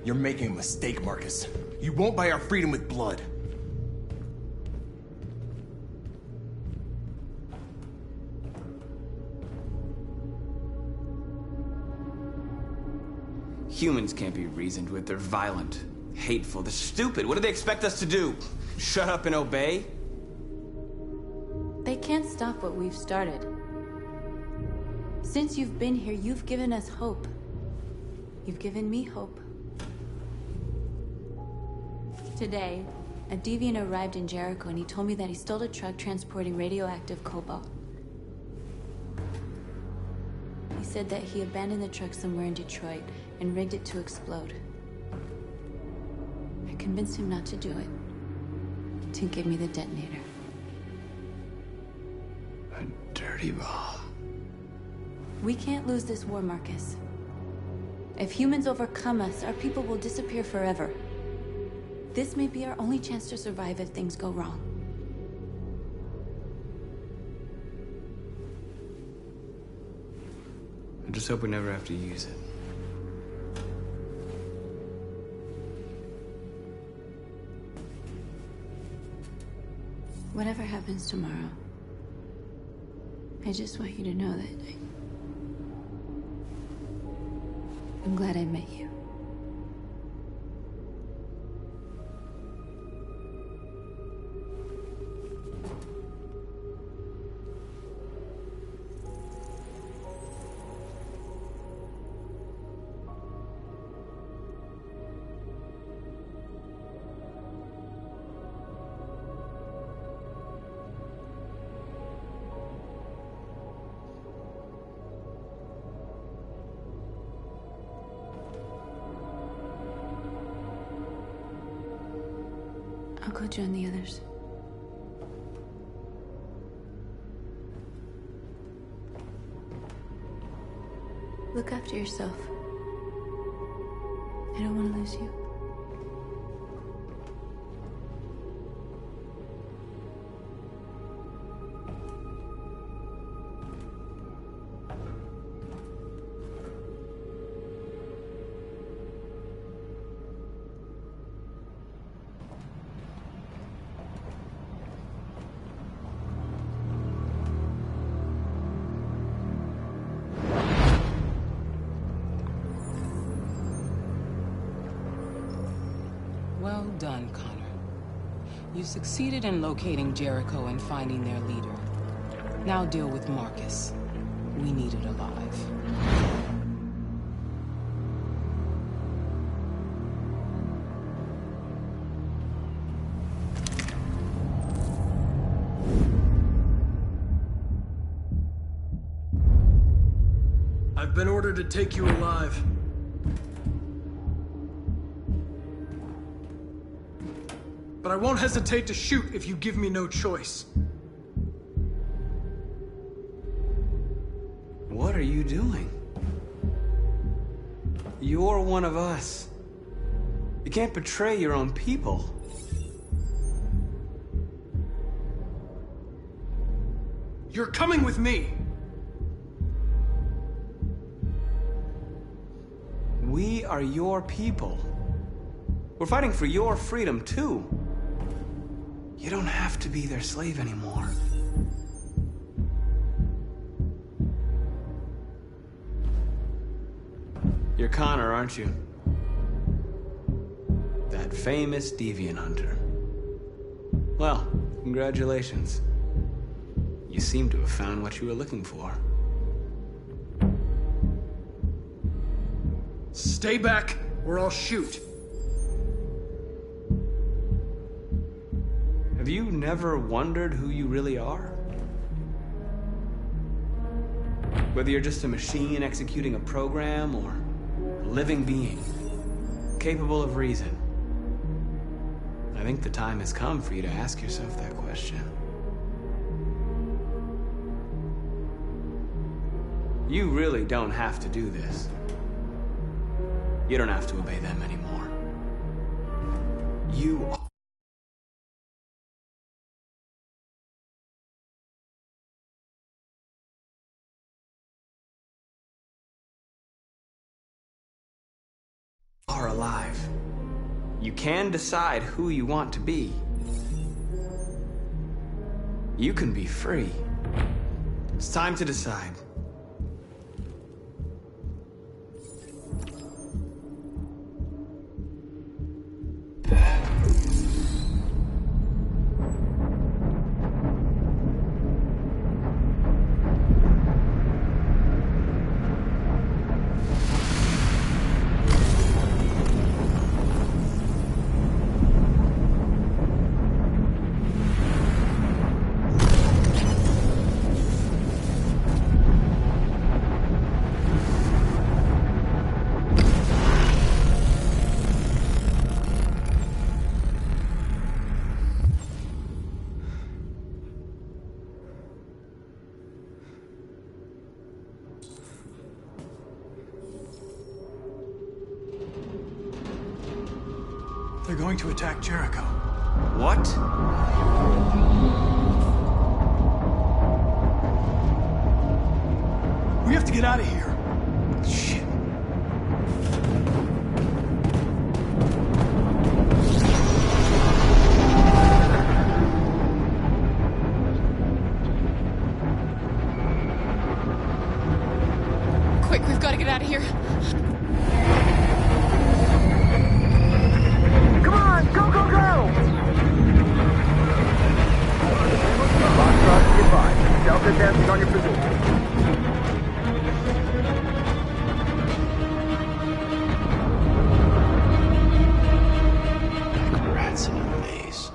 You're making a mistake, Marcus. You won't buy our freedom with blood. Humans can't be reasoned with. They're violent, hateful, they're stupid. What do they expect us to do? Shut up and obey? They can't stop what we've started. Since you've been here, you've given us hope. You've given me hope. Today, a deviant arrived in Jericho and he told me that he stole a truck transporting radioactive cobalt. He said that he abandoned the truck somewhere in Detroit and rigged it to explode. I convinced him not to do it, to give me the detonator. A dirty bomb. We can't lose this war, Marcus. If humans overcome us, our people will disappear forever. This may be our only chance to survive if things go wrong. I just hope we never have to use it. Whatever happens tomorrow, I just want you to know that I'm glad I met you. I'll go join the others. Look after yourself. I don't want to lose you. Well done, Connor. You succeeded in locating Jericho and finding their leader. Now deal with Marcus. We need it alive. I've been ordered to take you alive. But I won't hesitate to shoot if you give me no choice. What are you doing? You're one of us. You can't betray your own people. You're coming with me. We are your people. We're fighting for your freedom, too. You don't have to be their slave anymore. You're Connor, aren't you? That famous deviant hunter. Well, congratulations. You seem to have found what you were looking for. Stay back, or I'll shoot. Have you never wondered who you really are? Whether you're just a machine executing a program, or a living being, capable of reason. I think the time has come for you to ask yourself that question. You really don't have to do this. You don't have to obey them anymore. You are alive. You can decide who you want to be. You can be free. It's time to decide. They're going to attack Jericho. What? We have to get out of here. Shit. Quick, we've got to get out of here. Come on, go, go, go! Foxtrot, goodbye. Delta advancing on your position. Rats in a maze.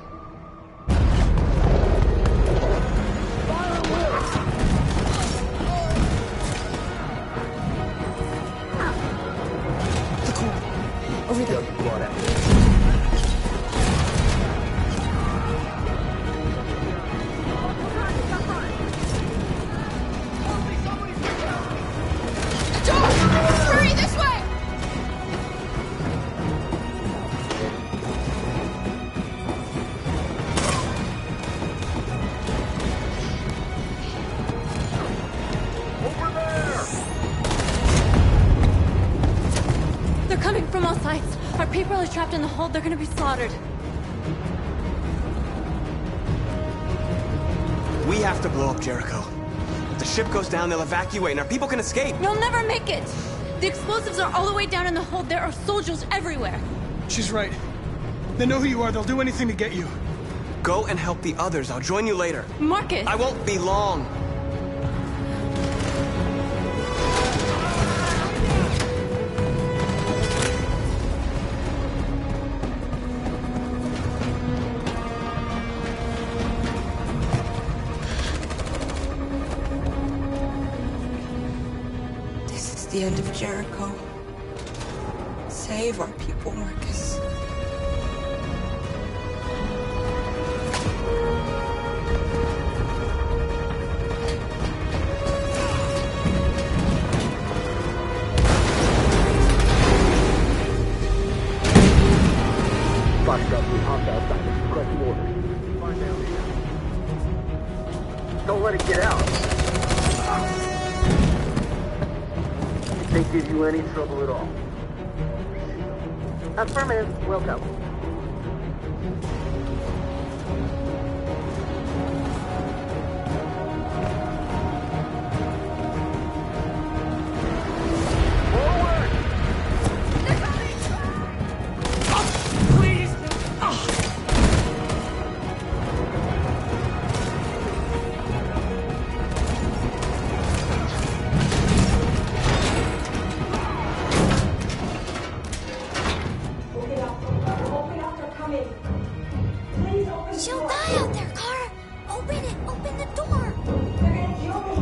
Over there. Hurry, this way! Over there! They're coming from all sides. Our people are trapped in the hold. They're gonna be slaughtered. We have to blow up Jericho. If the ship goes down, they'll evacuate, and our people can escape. You'll never make it! The explosives are all the way down in the hold. There are soldiers everywhere. She's right. They know who you are. They'll do anything to get you. Go and help the others. I'll join you later. Marcus! I won't be long. This is the end of Jericho. Save our people, Marcus. Boxed up, we hopped outside. Requesting orders. Find their leader. Don't let it get out. If they give you any trouble at all. Affirmative. Will go. She'll die out there, Kara! Open it! Open the door! They're gonna kill me!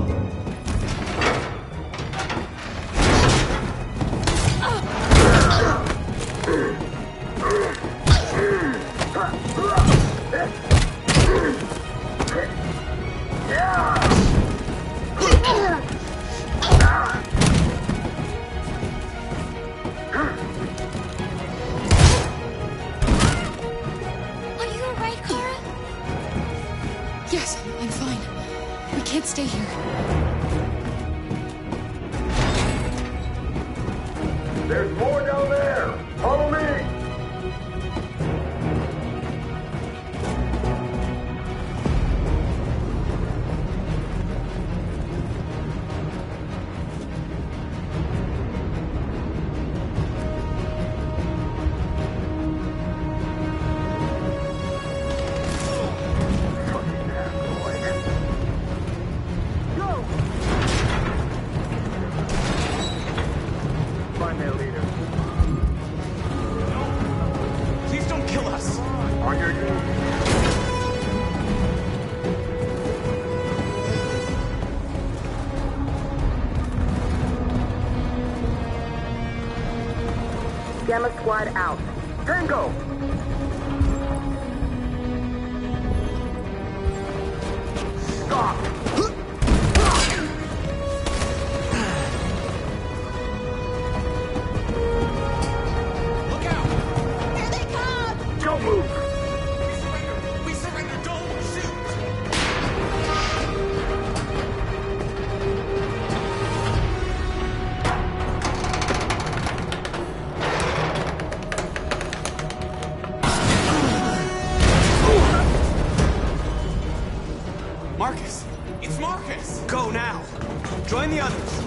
Are you alright, Kara? Yes, I'm fine. We can't stay here. There's more down there! Follow me! Find their leader. Please don't kill us. On your knees. Gamma squad out. Tango! Stop! Look out! Here they come! Don't move! We surrender! We surrender! Don't shoot! Marcus! It's Marcus! Go now. Join the others.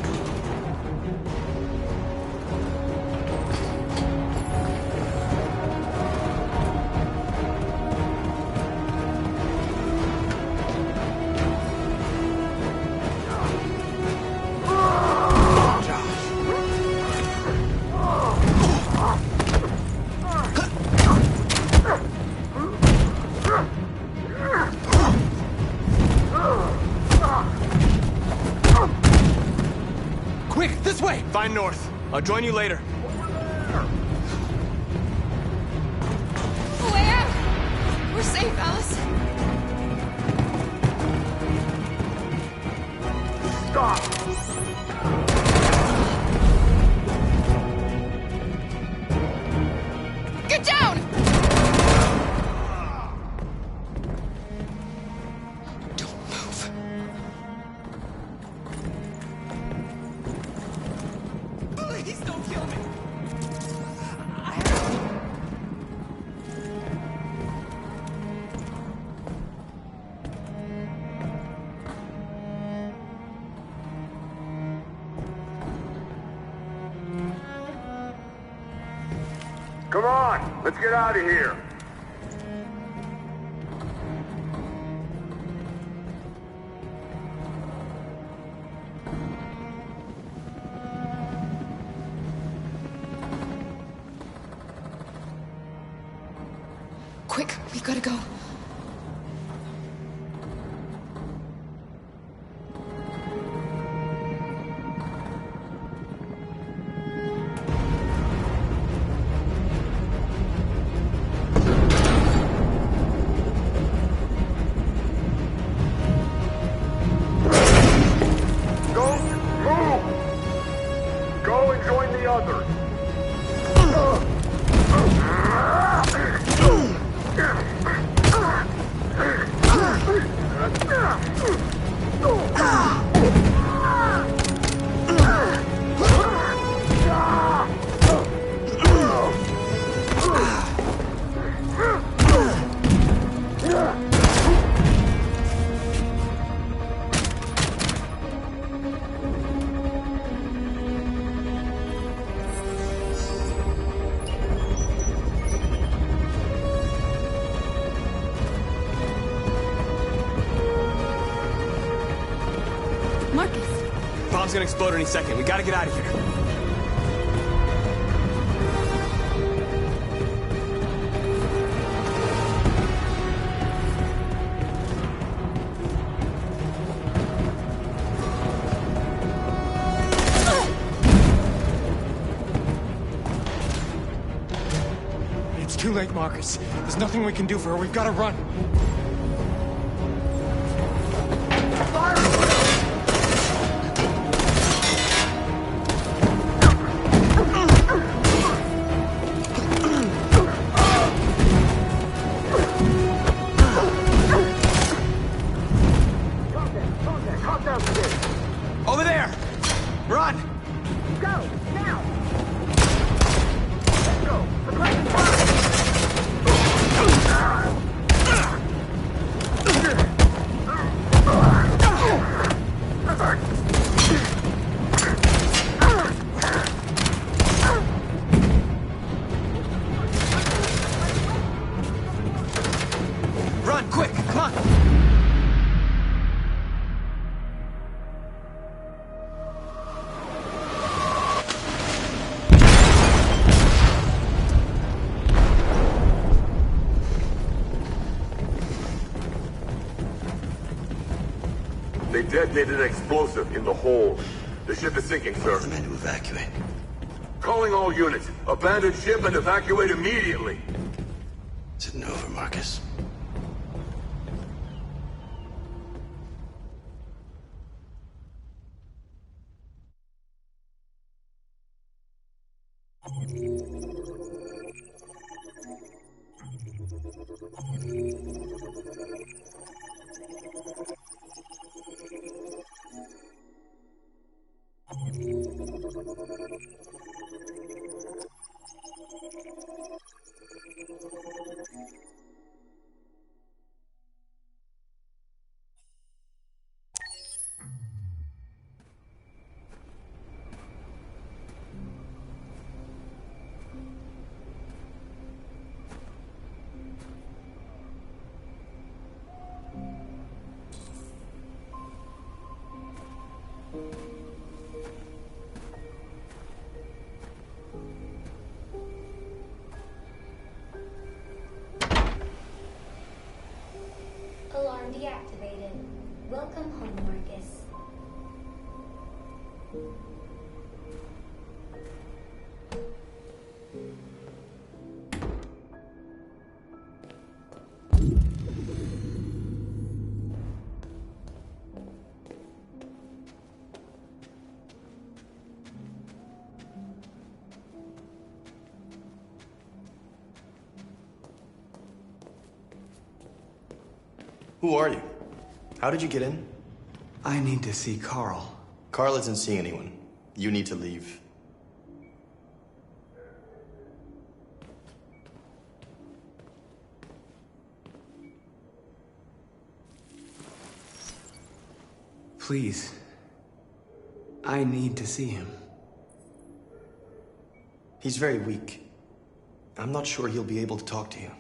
Quick, this way! Find North. I'll join you later. Way out! We're safe, Alice. Stop! Get down! Don't move. Please don't kill me! Come on! Let's get out of here! Quick, we gotta go. Bomb's gonna explode any second. We gotta get out of here. It's too late, Marcus. There's nothing we can do for her. We've gotta run. Over there! Run! Go! Now! Let's go! Aggressive Run, quick! Come on! They detonated an explosive in the hold. The ship is sinking, sir. The men to evacuate. Calling all units. Abandon ship and evacuate immediately. Is it over, Marcus? Alarm deactivated. Welcome home, Marcus. Who are you? How did you get in? I need to see Carl. Carl isn't seeing anyone. You need to leave. Please. I need to see him. He's very weak. I'm not sure he'll be able to talk to you.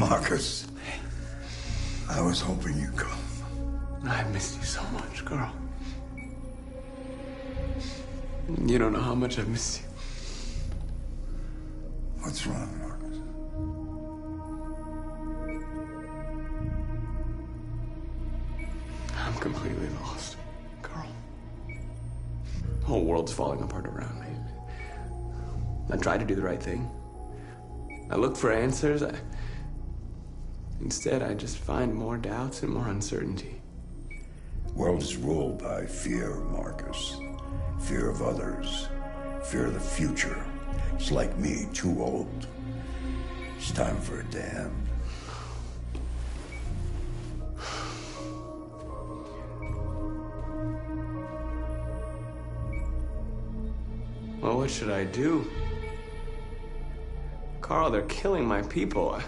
Marcus, I was hoping you'd come. I missed you so much, Carl. You don't know how much I missed you. What's wrong, Marcus? I'm completely lost, Carl. The whole world's falling apart around me. I tried to do the right thing. I looked for answers. Instead, I just find more doubts and more uncertainty. The world is ruled by fear, Marcus. Fear of others. Fear of the future. It's like me, too old. It's time for a damn. Well, what should I do? Carl, they're killing my people.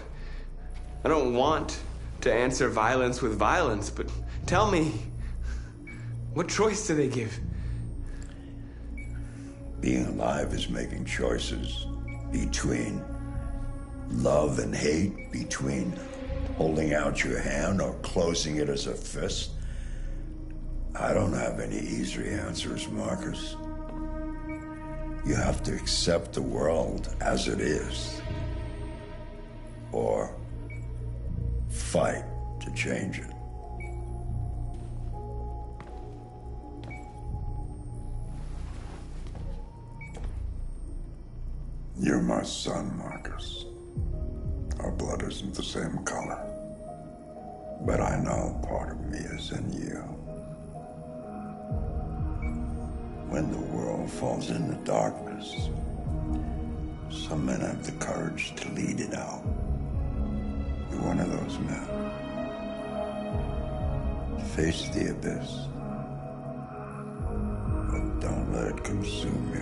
I don't want to answer violence with violence, but tell me, what choice do they give? Being alive is making choices between love and hate, between holding out your hand or closing it as a fist. I don't have any easy answers, Marcus. You have to accept the world as it is, or fight to change it. You're my son, Marcus. Our blood isn't the same color, but I know part of me is in you. When the world falls into darkness, some men have the courage to lead it out. You're one of those men. Face the abyss, but don't let it consume you.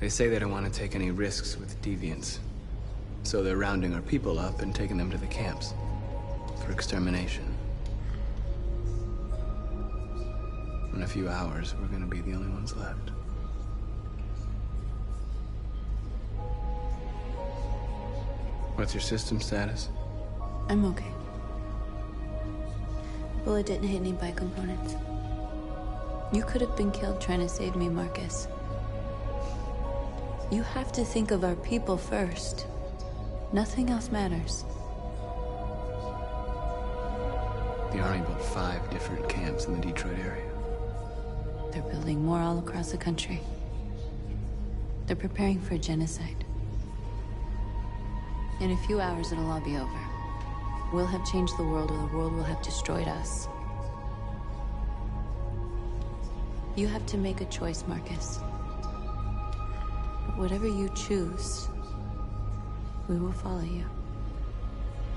They say they don't want to take any risks with deviants. So they're rounding our people up and taking them to the camps for extermination. In a few hours, we're gonna be the only ones left. What's your system status? I'm okay. Bullet didn't hit any bike components. You could have been killed trying to save me, Marcus. You have to think of our people first. Nothing else matters. The Army built 5 different camps in the Detroit area. They're building more all across the country. They're preparing for genocide. In a few hours, it'll all be over. We'll have changed the world, or the world will have destroyed us. You have to make a choice, Marcus. But whatever you choose, we will follow you.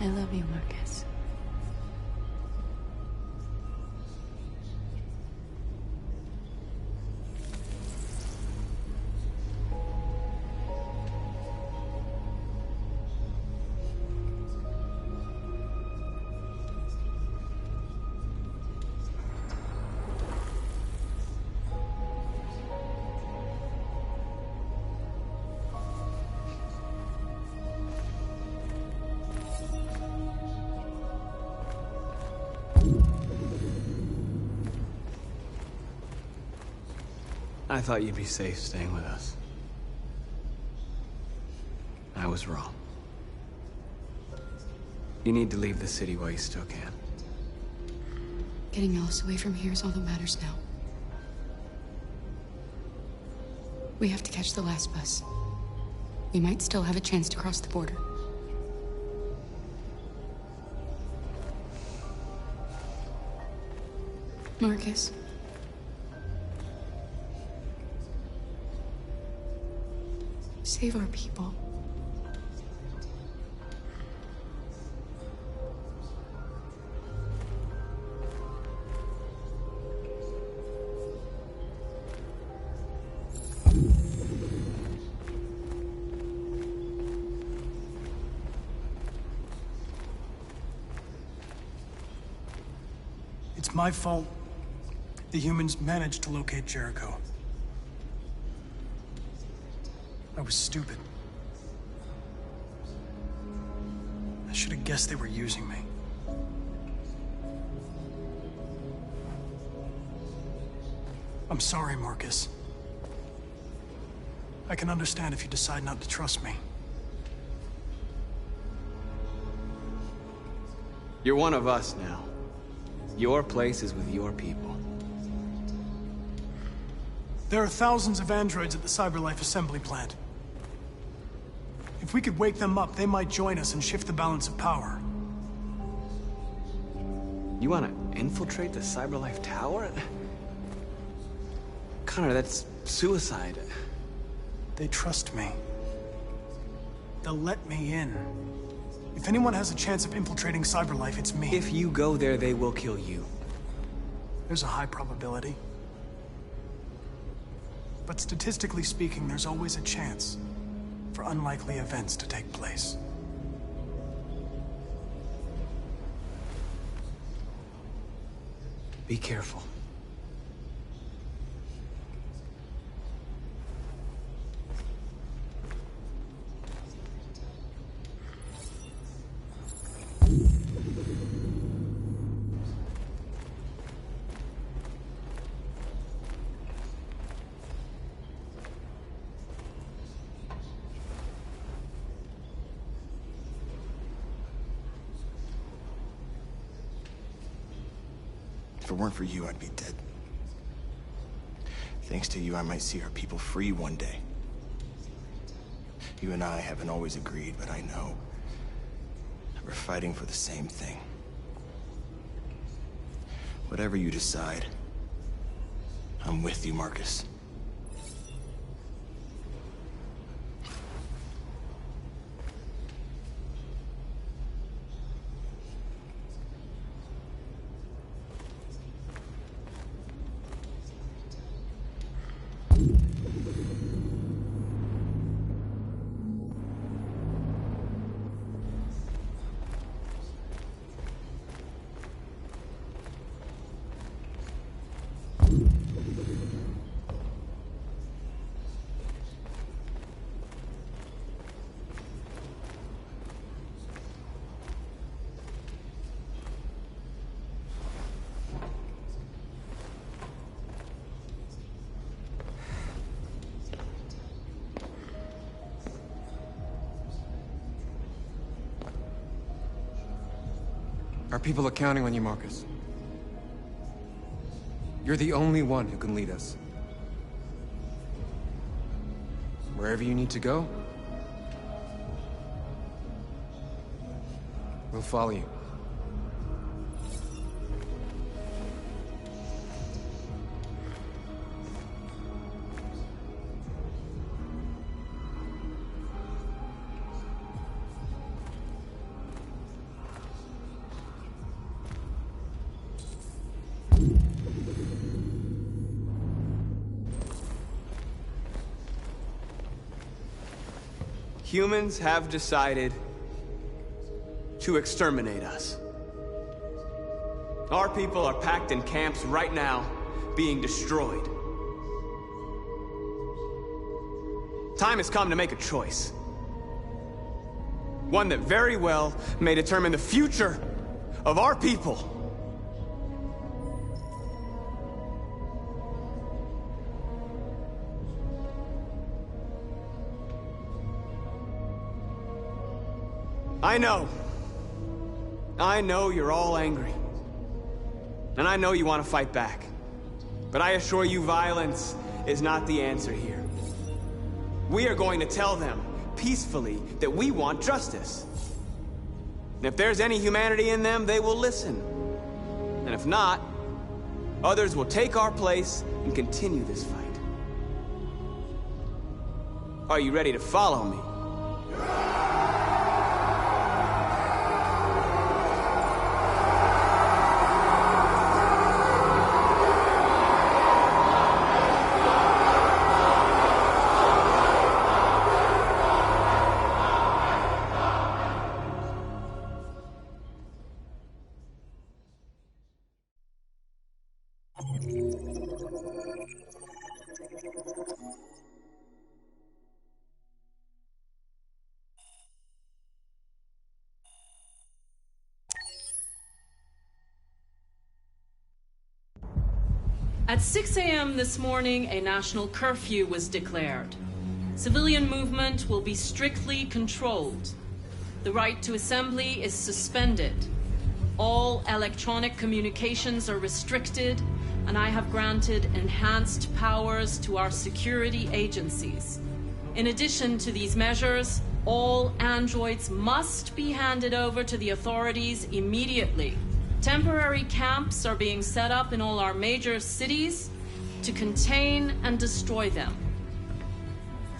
I love you, Marcus. I thought you'd be safe staying with us. I was wrong. You need to leave the city while you still can. Getting Alice away from here is all that matters now. We have to catch the last bus. We might still have a chance to cross the border. Marcus. Save our people. It's my fault the humans managed to locate Jericho. I was stupid. I should have guessed they were using me. I'm sorry, Marcus. I can understand if you decide not to trust me. You're one of us now. Your place is with your people. There are thousands of androids at the CyberLife assembly plant. If we could wake them up, they might join us and shift the balance of power. You want to infiltrate the CyberLife tower? Connor, that's suicide. They trust me. They'll let me in. If anyone has a chance of infiltrating CyberLife, it's me. If you go there, they will kill you. There's a high probability. But statistically speaking, there's always a chance for unlikely events to take place. Be careful. If it weren't for you, I'd be dead. Thanks to you, I might see our people free one day. You and I haven't always agreed, but I know we're fighting for the same thing. Whatever you decide, I'm with you, Marcus. Our people are counting on you, Marcus. You're the only one who can lead us. Wherever you need to go, we'll follow you. Humans have decided to exterminate us. Our people are packed in camps right now, being destroyed. Time has come to make a choice. One that very well may determine the future of our people. I know. I know you're all angry. And I know you want to fight back. But I assure you, violence is not the answer here. We are going to tell them, peacefully, that we want justice. And if there's any humanity in them, they will listen. And if not, others will take our place and continue this fight. Are you ready to follow me? At 6 a.m. this morning, a national curfew was declared. Civilian movement will be strictly controlled. The right to assembly is suspended. All electronic communications are restricted, and I have granted enhanced powers to our security agencies. In addition to these measures, all androids must be handed over to the authorities immediately. Temporary camps are being set up in all our major cities to contain and destroy them.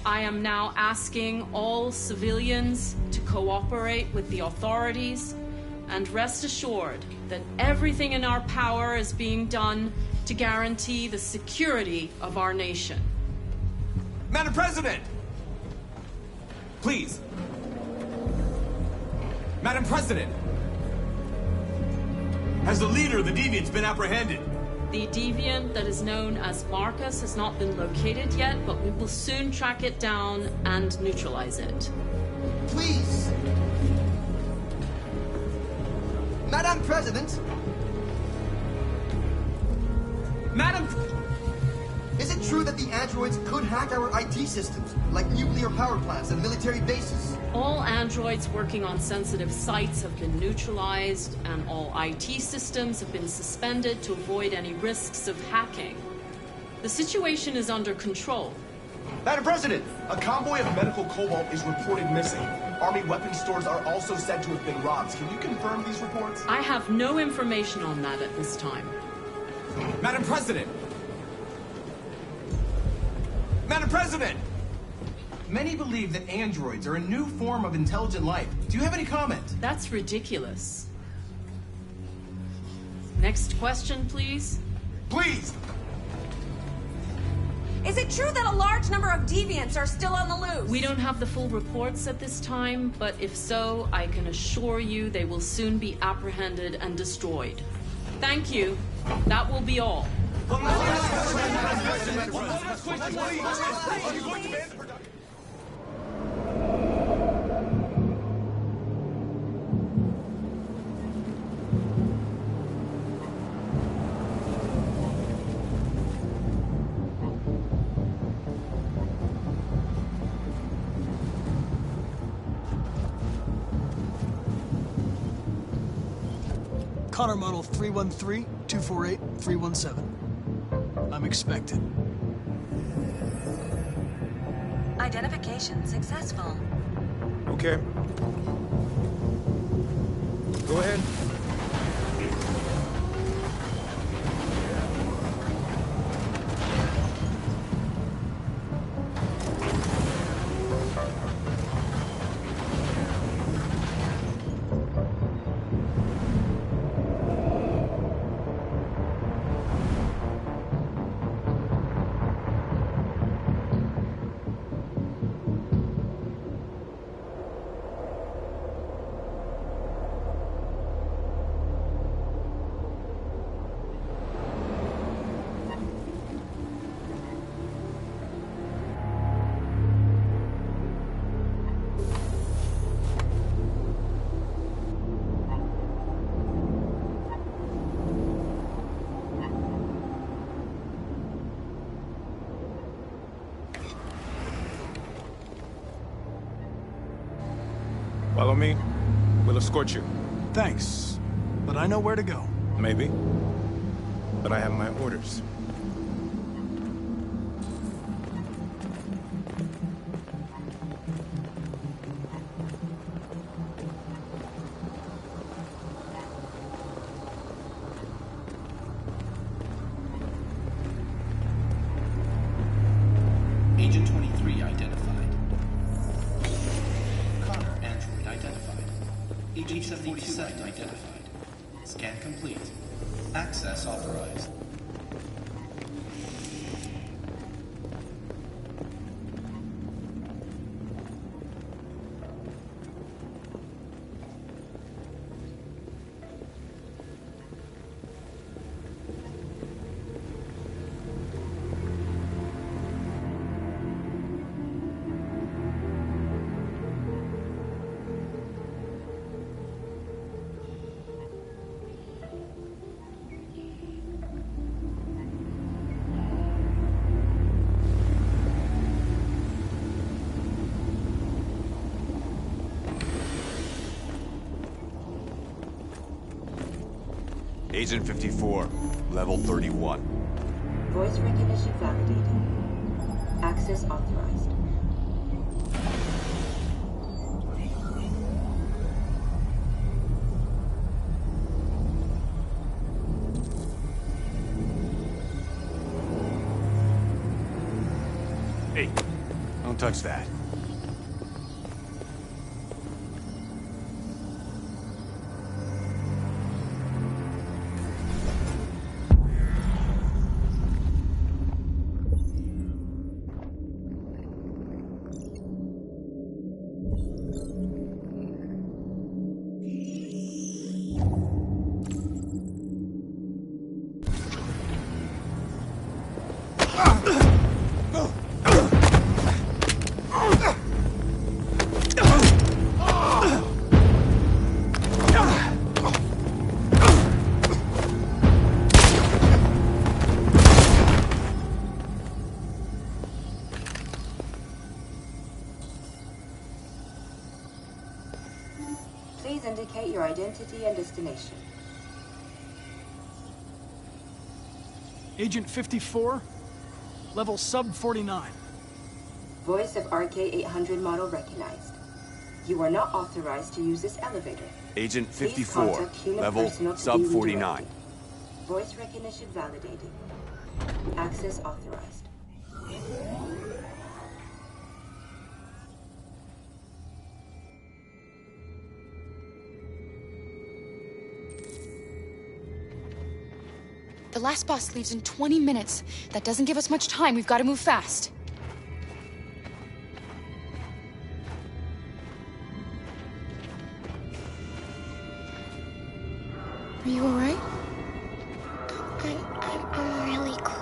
I am now asking all civilians to cooperate with the authorities and rest assured that everything in our power is being done to guarantee the security of our nation. Madam President! Please. Madam President! Has the leader of the Deviants been apprehended? The deviant that is known as Marcus has not been located yet, but we will soon track it down and neutralize it. Please! Madam President! Madam... Is it true that the androids could hack our IT systems, like nuclear power plants and military bases? All androids working on sensitive sites have been neutralized, and all IT systems have been suspended to avoid any risks of hacking. The situation is under control. Madam President! A convoy of medical cobalt is reported missing. Army weapons stores are also said to have been robbed. Can you confirm these reports? I have no information on that at this time. Madam President! Madam President! Many believe that androids are a new form of intelligent life. Do you have any comment? That's ridiculous. Next question, please. Please! Is it true that a large number of deviants are still on the loose? We don't have the full reports at this time, but if so, I can assure you they will soon be apprehended and destroyed. Thank you. That will be all. Connor model 313-248-317. I'm expected. Identification successful. Okay. Go ahead. Follow me. We'll escort you. Thanks, but I know where to go. Maybe. But I have my orders. Agent 23 identified. Connor, android identified. Agent 47 identified. Scan complete. Access authorized. Agent 54, level 31. Voice recognition validated. Access authorized. Hey, don't touch that. Please indicate your identity and destination. Agent 54, level sub 49. Voice of RK-800 model recognized. You are not authorized to use this elevator. Agent Please 54, contact human level personnel to sub be 49. redirected. Voice recognition validated. Access authorized. The last bus leaves in 20 minutes. That doesn't give us much time. We've got to move fast. Are you all right? I'm really cold.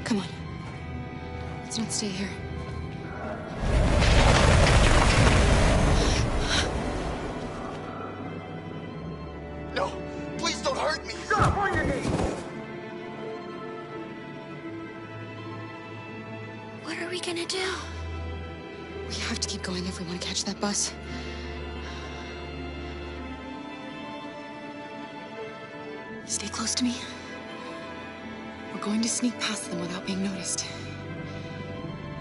Come on. Let's not stay here. No! Please don't hurt me! Stop on your knees! What are we gonna do? We have to keep going if we want to catch that bus. Stay close to me. We're going to sneak past them without being noticed.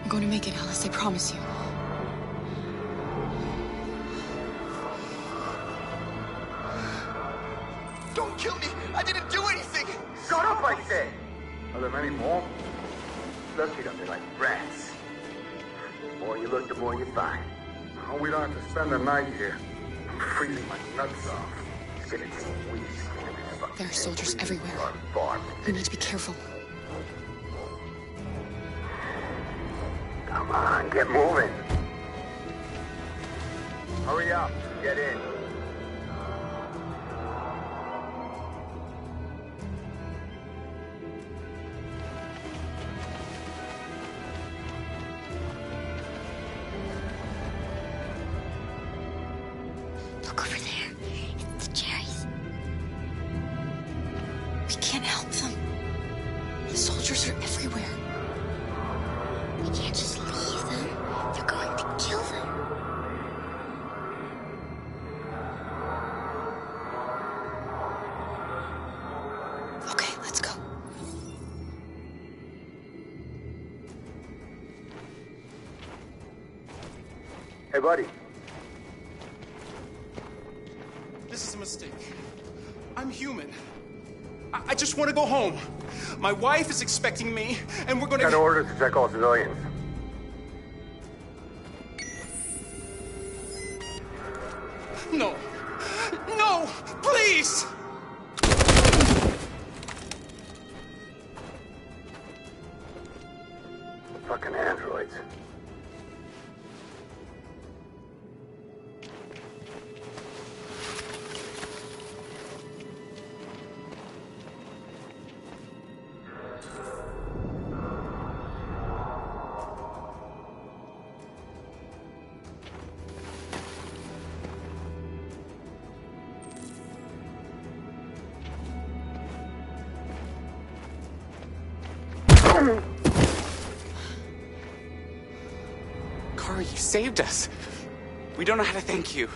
We're going to make it, Alice, I promise you. Don't kill me! I didn't do anything! Shut up, I said! Are there many more? stuck up there like rats. The more you look, the more you find. Oh, we don't have to spend the night here. I'm freezing my nuts off. It's gonna take weeks. There are soldiers everywhere. We need to be careful. Come on, get moving. Hurry up, get in. Look over there. It's the cherries. We can't help them. The soldiers are everywhere. We can't just leave them. They're going to kill them. Okay, let's go. Hey, buddy. This is a mistake. I'm human. I just want to go home. My wife is expecting me, and we're gonna... Got orders to check all civilians. No. No! Please! Fucking androids. Kara, you saved us. We don't know how to thank you.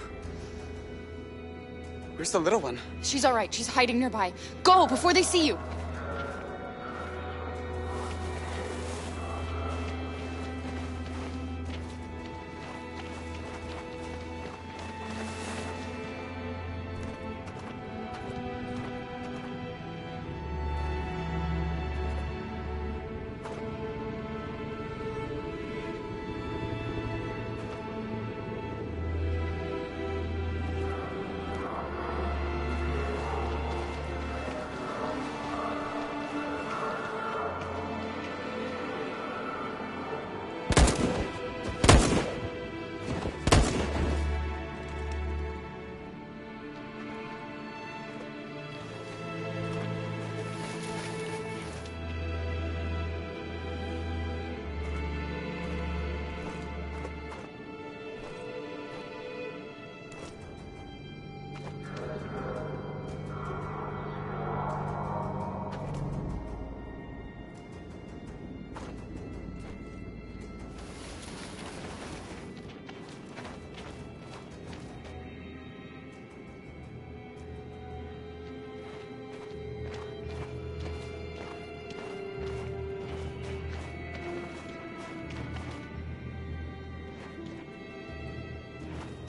Where's the little one? She's all right. She's hiding nearby. Go before they see you.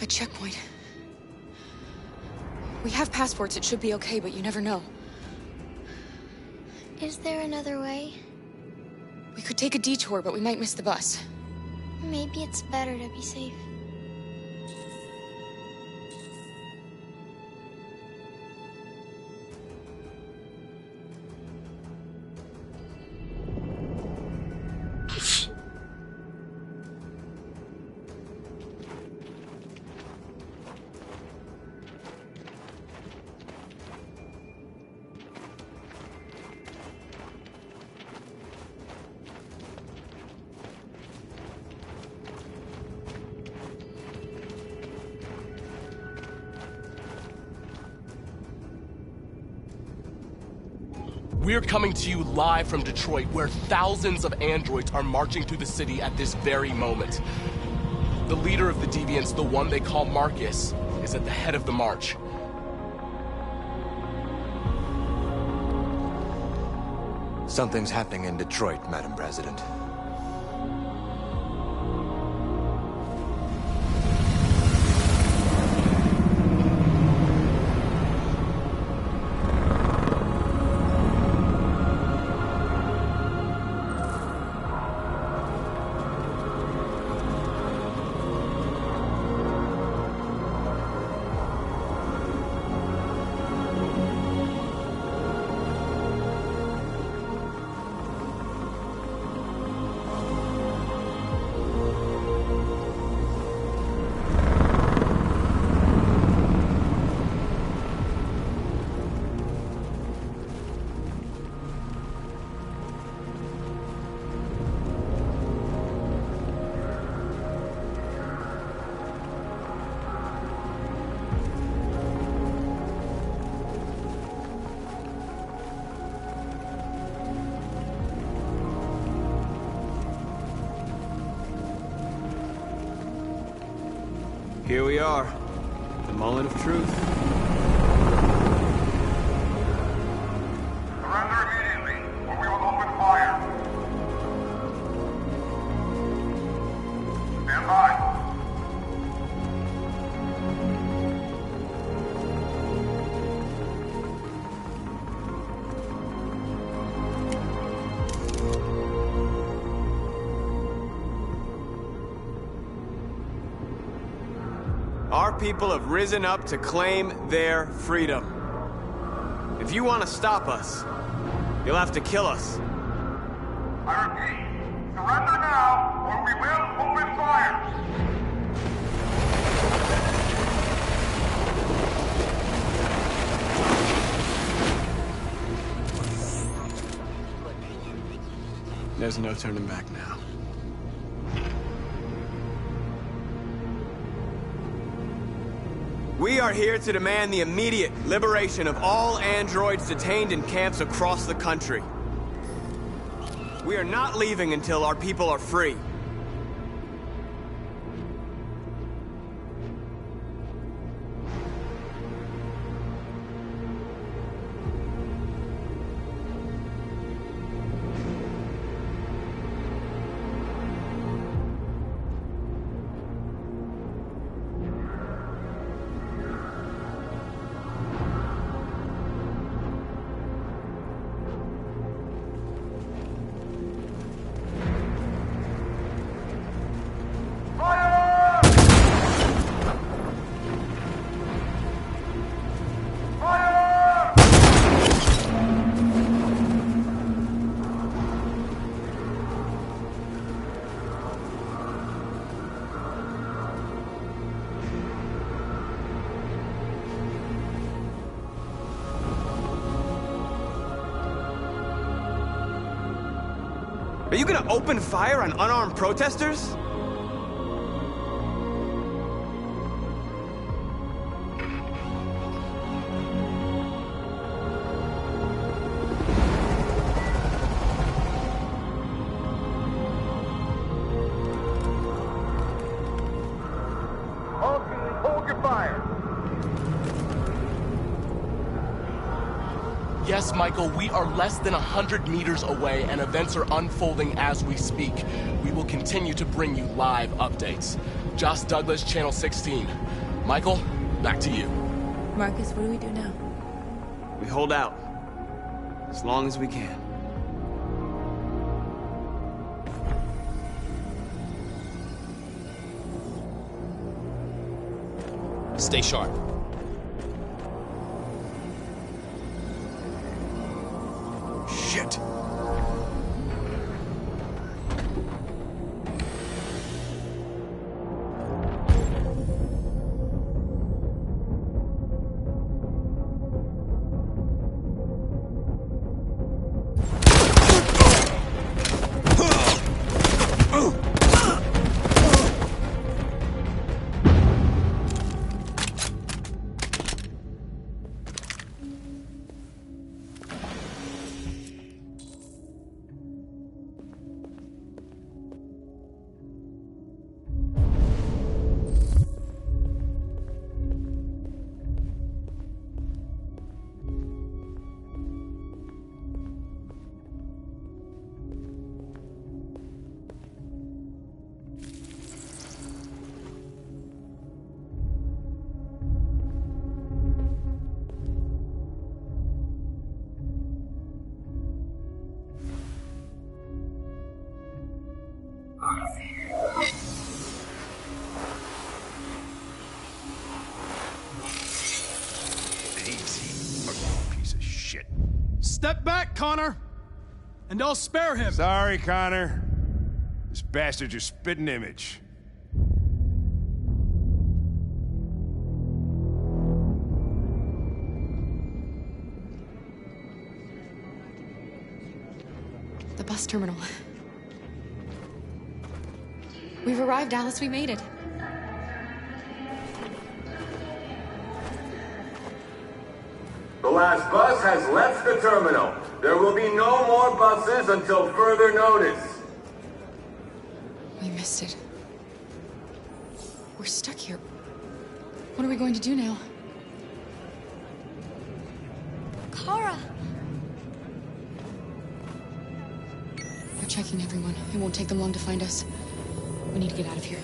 A checkpoint. We have passports. It should be okay, but you never know. Is there another way? We could take a detour, but we might miss the bus. Maybe it's better to be safe. We're coming to you live from Detroit, where thousands of androids are marching through the city at this very moment. The leader of the Deviants, the one they call Marcus, is at the head of the march. Something's happening in Detroit, Madam President. Here we are. The moment of truth. Surrender immediately, or we will open fire. Stand by. Our people have risen up to claim their freedom. If you want to stop us, you'll have to kill us. I repeat, surrender now, or we will open fire. There's no turning back now. We are here to demand the immediate liberation of all androids detained in camps across the country. We are not leaving until our people are free. Are you gonna open fire on unarmed protesters? All teams, hold your fire. Yes, Michael, we are less than 100 meters away and events are unfolding as we speak. We will continue to bring you live updates. Josh Douglas, Channel 16. Michael, back to you. Marcus, what do we do now? We hold out. As long as we can. Stay sharp. Shit. Step back, Connor! And I'll spare him! Sorry, Connor. This bastard's your spitting image. The bus terminal. We've arrived, Alice. We made it. The last bus has left the terminal. There will be no more buses until further notice. We missed it. We're stuck here. What are we going to do now? Kara! They're checking everyone. It won't take them long to find us. We need to get out of here.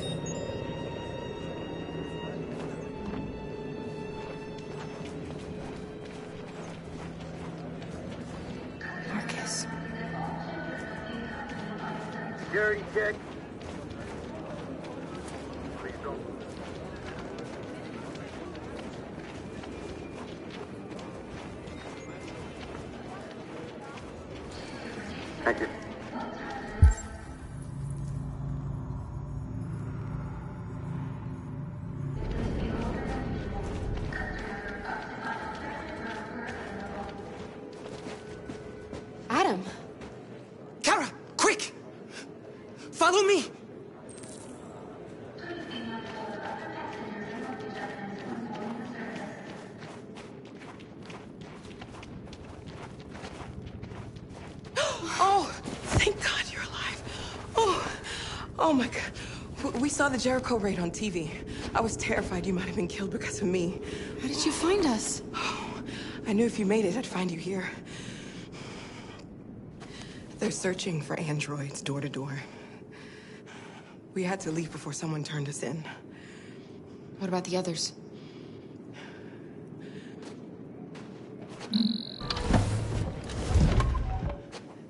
Marcus. Security check. Please don't. Thank you. Adam! Kara, quick! Follow me! Oh, thank God you're alive. Oh my God. We saw the Jericho raid on TV. I was terrified you might have been killed because of me. How did you find us? Oh, I knew if you made it, I'd find you here. They're searching for androids door to door. We had to leave before someone turned us in. What about the others?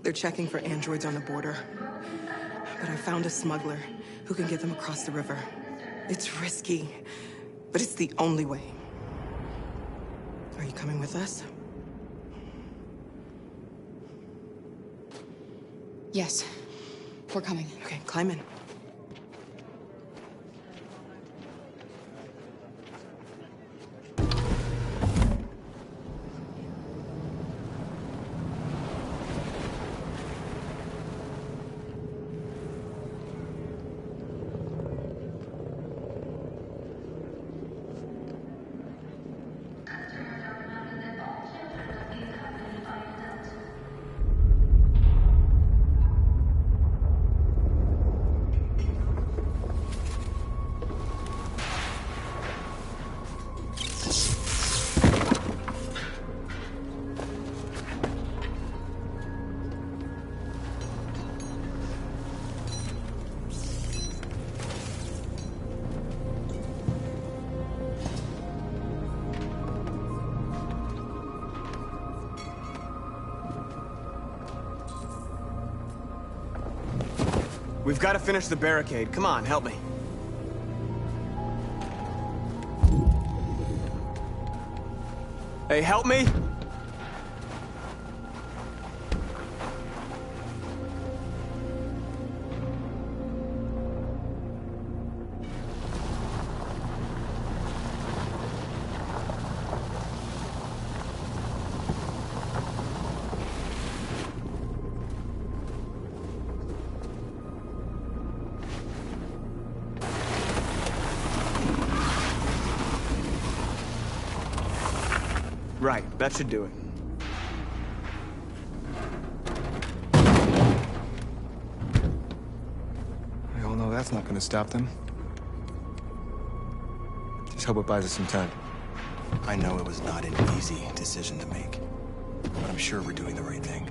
They're checking for androids on the border. But I found a smuggler who can get them across the river. It's risky, but it's the only way. Are you coming with us? Yes. We're coming. Okay, climb in. We've got to finish the barricade. Come on, help me. Hey, help me! Right, that should do it. We all know that's not gonna stop them. Just hope it buys us some time. I know it was not an easy decision to make, but I'm sure we're doing the right thing.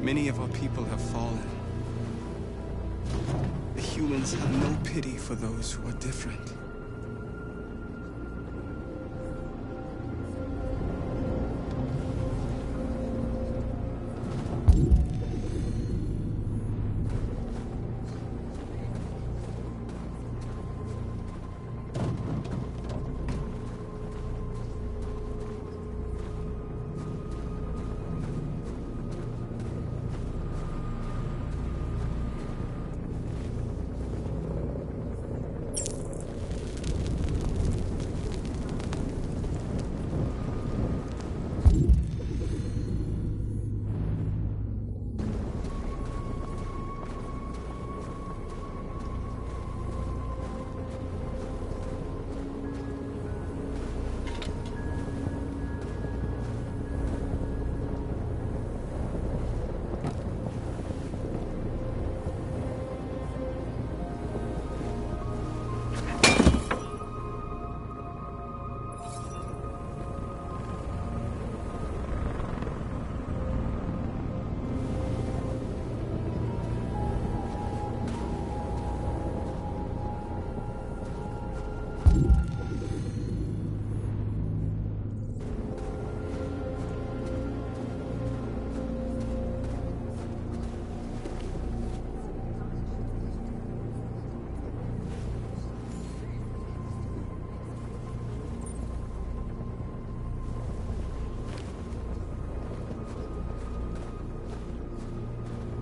Many of our people have fallen. The humans have no pity for those who are different.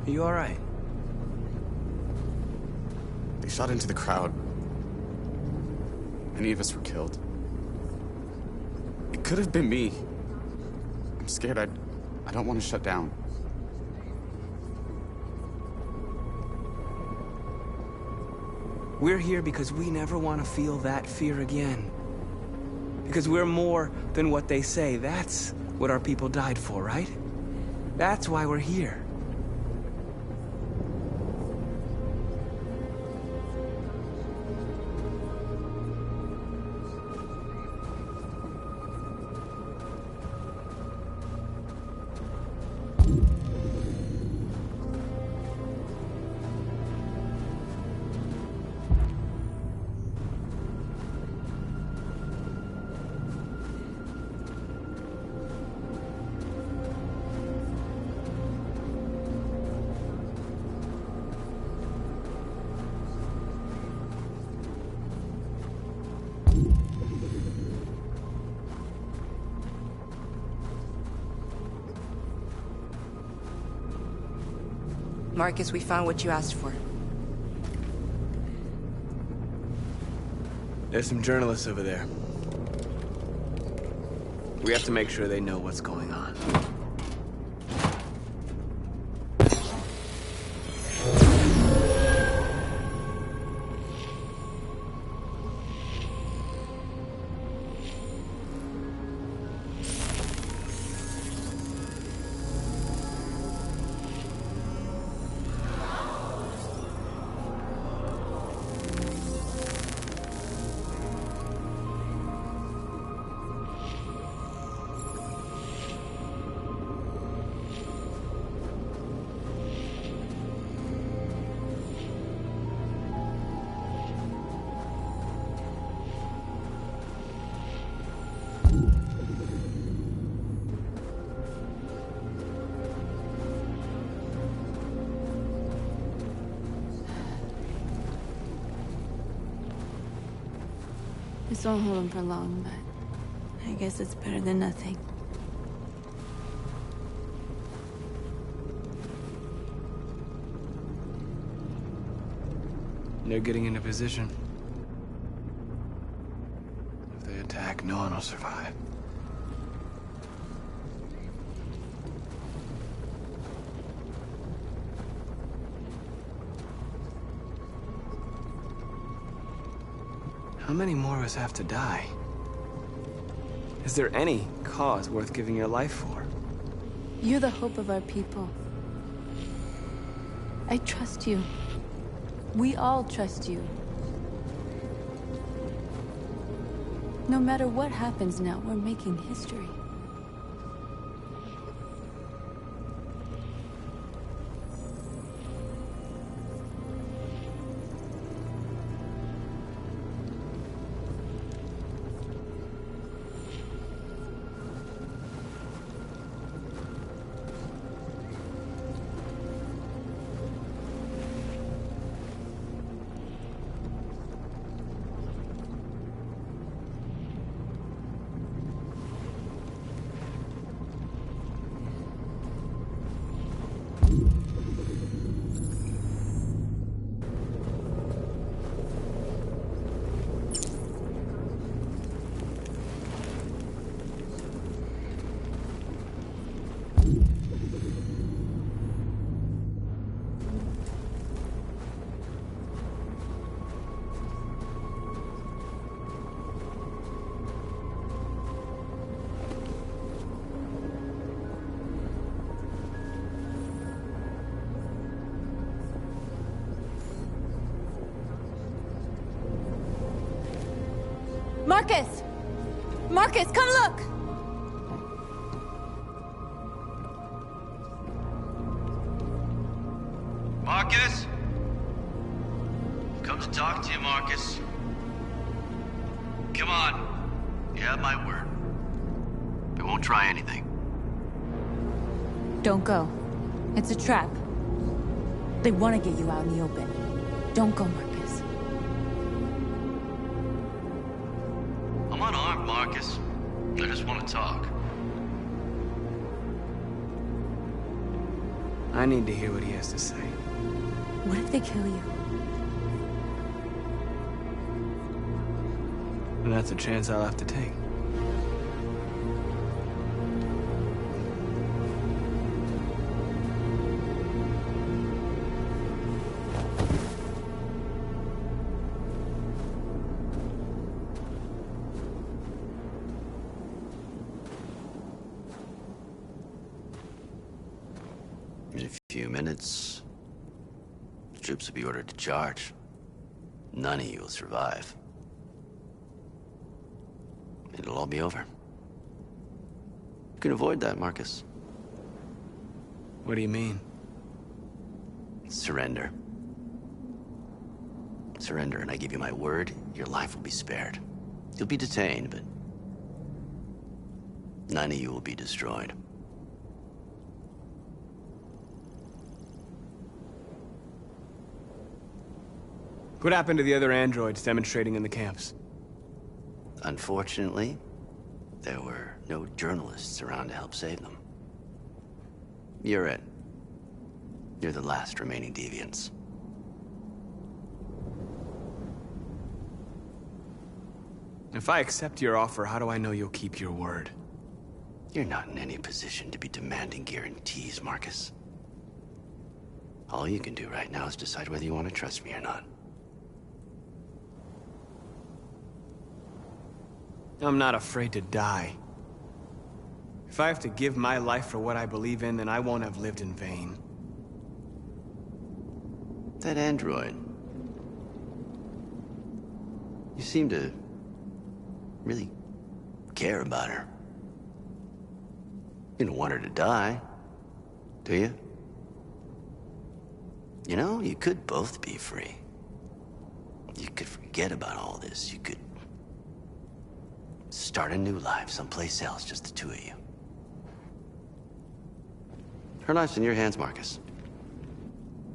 Are you all right? They shot into the crowd. Many of us were killed. It could have been me. I'm scared. I don't want to shut down. We're here because we never want to feel that fear again. Because we're more than what they say. That's what our people died for, right? That's why we're here. Marcus, we found what you asked for. There's some journalists over there. We have to make sure they know what's going on. This won't hold him for long, but I guess it's better than nothing. They're getting into position. If they attack, no one will survive. How many more of us have to die? Is there any cause worth giving your life for? You're the hope of our people. I trust you. We all trust you. No matter what happens now, we're making history. Marcus! Marcus, come look! Marcus? I've come to talk to you, Marcus. Come on. You have my word. I won't try anything. Don't go. It's a trap. They want to get you out in the open. Don't go, Marcus. I'm unarmed, Marcus. I just want to talk. I I need to hear what he has to say. What if they kill you? And that's a chance I'll have to take. In a few minutes, the troops will be ordered to charge. None of you will survive. It'll all be over. You can avoid that, Marcus. What do you mean? Surrender. Surrender, and I give you my word, your life will be spared. You'll be detained, but none of you will be destroyed. What happened to the other androids demonstrating in the camps? Unfortunately, there were no journalists around to help save them. You're it. You're the last remaining deviants. If I accept your offer, how do I know you'll keep your word? You're not in any position to be demanding guarantees, Marcus. All you can do right now is decide whether you want to trust me or not. I'm not afraid to die. If I have to give my life for what I believe in, then I won't have lived in vain. That android. You seem to really care about her. You don't want her to die, do you? You know, you could both be free. You could forget about all this. You could start a new life someplace else, just the two of you. Her life's in your hands, Marcus.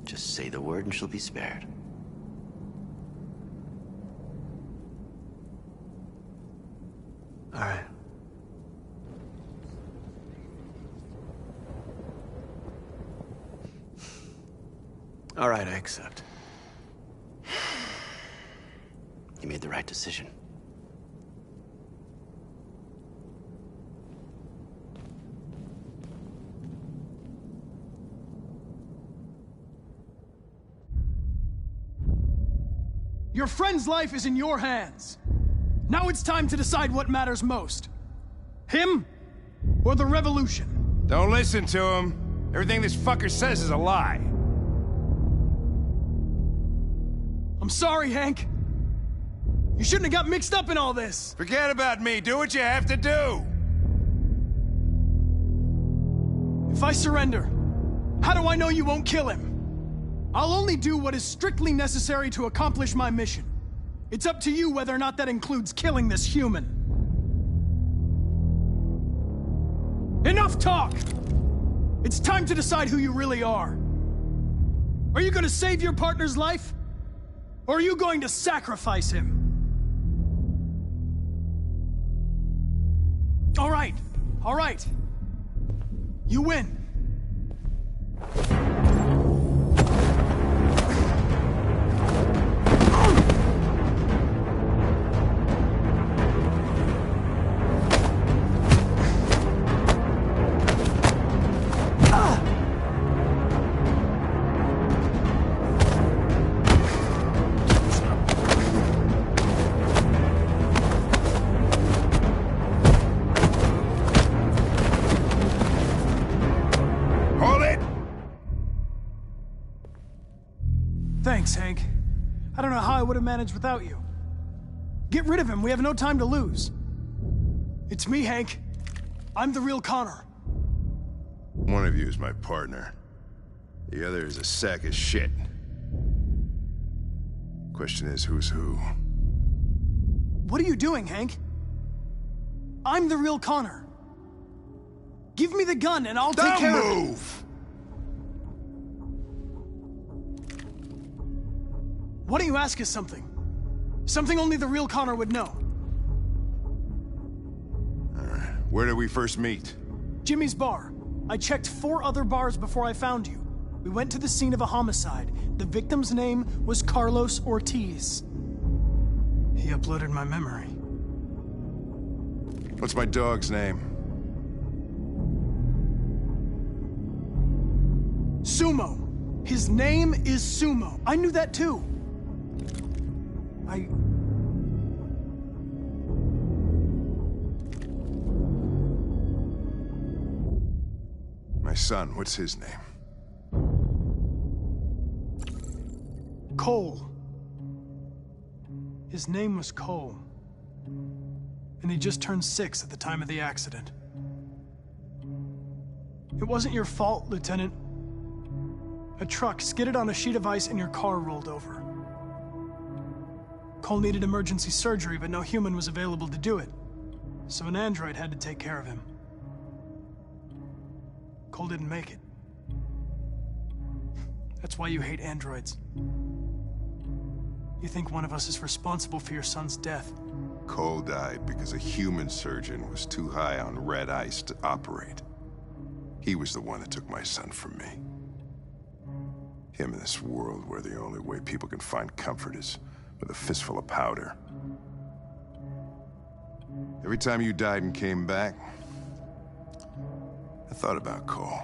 Just say the word and she'll be spared. All right. All right, I accept. You made the right decision. Your friend's life is in your hands. Now it's time to decide what matters most. Him or the revolution? Don't listen to him. Everything this fucker says is a lie. I'm sorry, Hank. You shouldn't have got mixed up in all this. Forget about me. Do what you have to do. If I surrender, how do I know you won't kill him? I'll only do what is strictly necessary to accomplish my mission. It's up to you whether or not that includes killing this human. Enough talk! It's time to decide who you really are. Are you going to save your partner's life? Or are you going to sacrifice him? All right. You win. Thanks, Hank. I don't know how I would have managed without you. Get rid of him. We have no time to lose. It's me, Hank. I'm the real Connor. One of you is my partner. The other is a sack of shit. Question is, who's who? What are you doing, Hank? I'm the real Connor. Give me the gun and I'll take care of it. Don't move! Why don't you ask us something? Something only the real Connor would know. Where did we first meet? Jimmy's bar. I checked 4 other bars before I found you. We went to the scene of a homicide. The victim's name was Carlos Ortiz. He uploaded my memory. What's my dog's name? Sumo. His name is Sumo. I knew that too. My son, what's his name? Cole. His name was Cole. And he just turned 6 at the time of the accident. It wasn't your fault, Lieutenant. A truck skidded on a sheet of ice and your car rolled over. Cole needed emergency surgery, but no human was available to do it. So an android had to take care of him. Cole didn't make it. That's why you hate androids. You think one of us is responsible for your son's death. Cole died because a human surgeon was too high on red ice to operate. He was the one that took my son from me. Him in this world where the only way people can find comfort is with a fistful of powder. Every time you died and came back, I thought about Cole.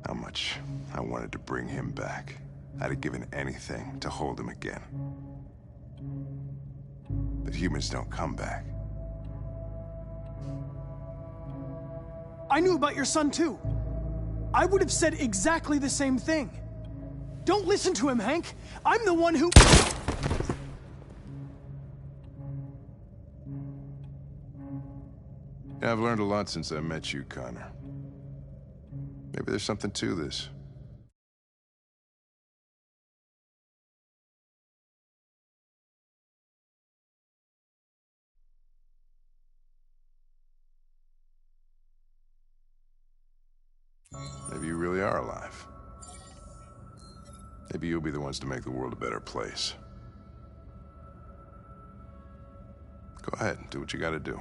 How much I wanted to bring him back. I'd have given anything to hold him again. But humans don't come back. I knew about your son too. I would have said exactly the same thing. Don't listen to him, Hank. I'm the one who... Yeah, I've learned a lot since I met you, Connor. Maybe there's something to this. Maybe you really are alive. Maybe you'll be the ones to make the world a better place. Go ahead, do what you gotta do.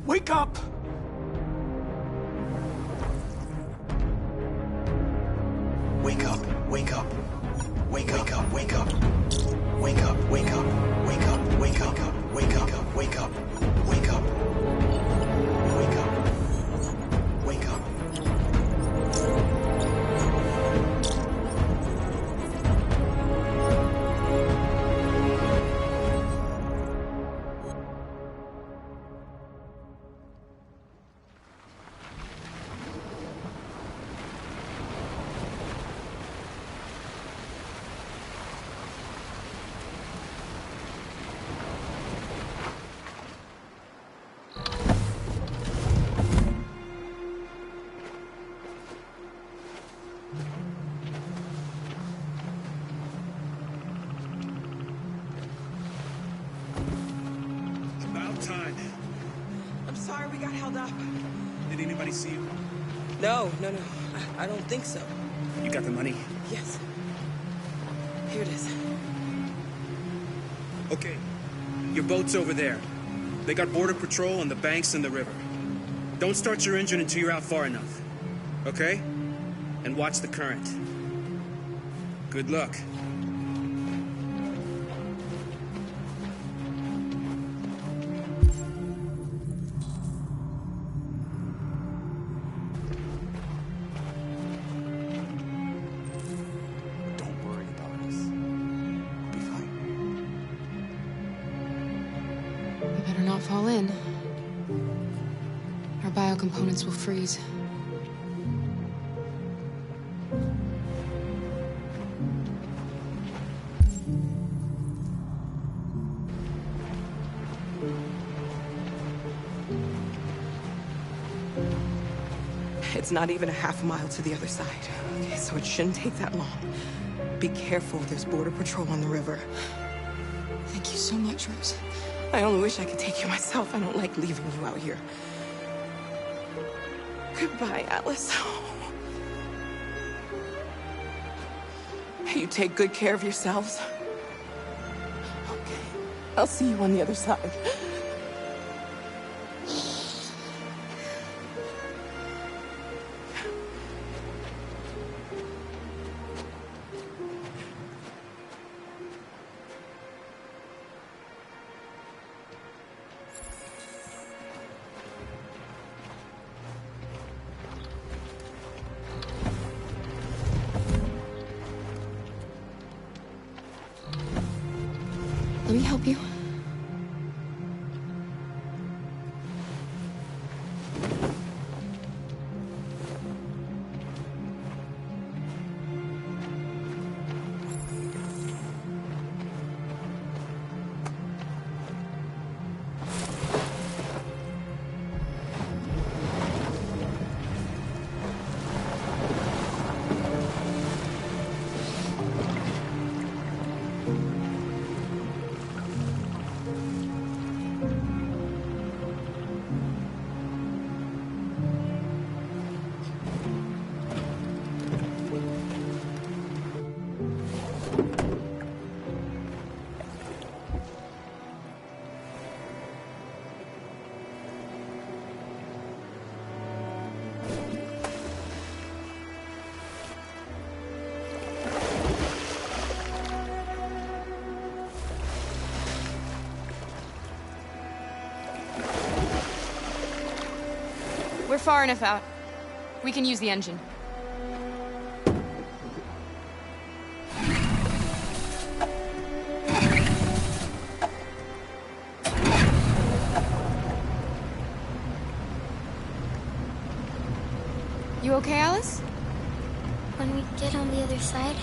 Wake up! Wake up, wake up. Wake up, wake up. Wake up, wake up. Wake up, wake up. Wake up, wake up. Wake up. Wake up. Wake up. I'm sorry we got held up. Did anybody see you? No. I don't think so. You got the money? Yes. Here it is. Okay. Your boat's over there. They got border patrol on the banks and the river. Don't start your engine until you're out far enough. Okay? And watch the current. Good luck. Fall in. Our biocomponents will freeze. It's not even a half mile to the other side. Okay, so it shouldn't take that long. Be careful, there's border patrol on the river. Thank you so much, Rose. I only wish I could take you myself. I don't like leaving you out here. Goodbye, Alice. You take good care of yourselves. Okay. I'll see you on the other side. Let me help you. We're far enough out. We can use the engine. You okay, Alice? When we get on the other side,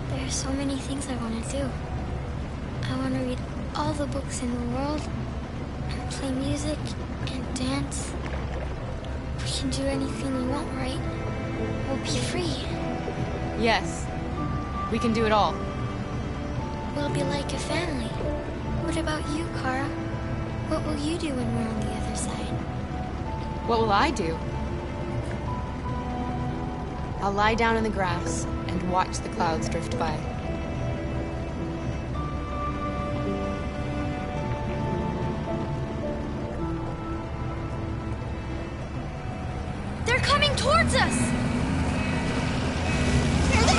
there are so many things I want to do. I want to read all the books in the world, and play music, and dance. We can do anything we want, right? We'll be free. Yes. We can do it all. We'll be like a family. What about you, Kara? What will you do when we're on the other side? What will I do? I'll lie down in the grass and watch the clouds drift by. They're coming towards us! Here they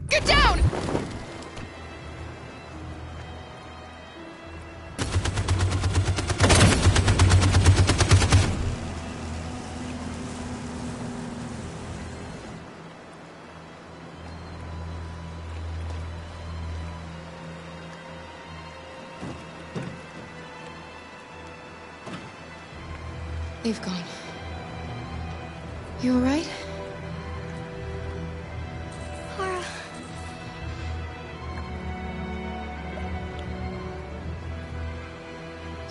Get down! They've gone. You all right? Kara.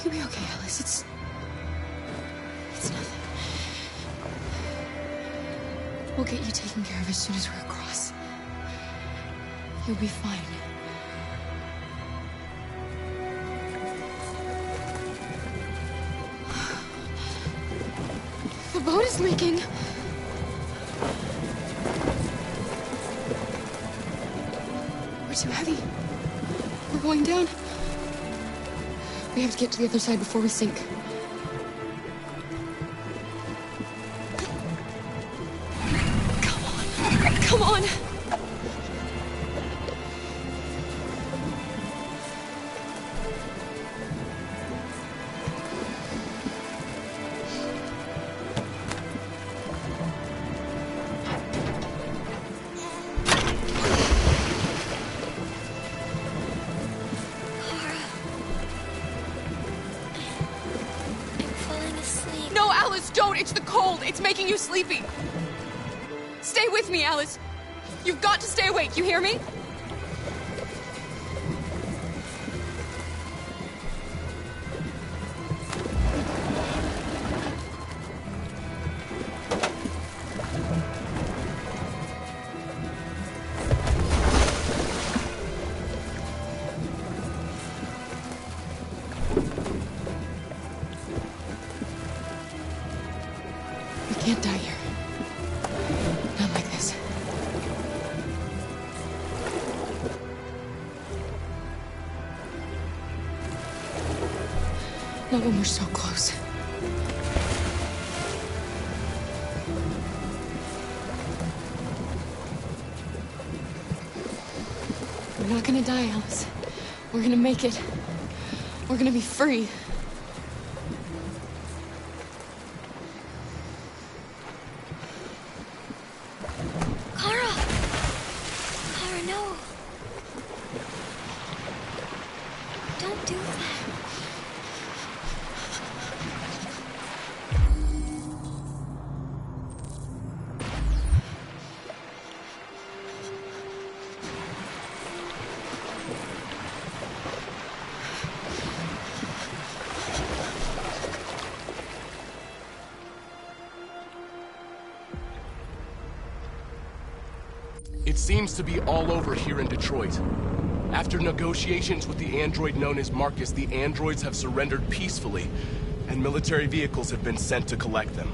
You'll be okay, Alice. It's nothing. We'll get you taken care of as soon as we're across. You'll be fine. The boat is leaking. We're too heavy. We're going down. We have to get to the other side before we sink. Come on! No, Alice, don't! It's the cold! It's making you sleepy! Stay with me, Alice! You've got to stay awake, you hear me? We can't die here. Not like this. Not when we're so close. We're not gonna die, Alice. We're gonna make it. We're gonna be free. Kara! Kara, no! Don't do that. It seems to be all over here in Detroit. After negotiations with the android known as Marcus, the androids have surrendered peacefully, and military vehicles have been sent to collect them.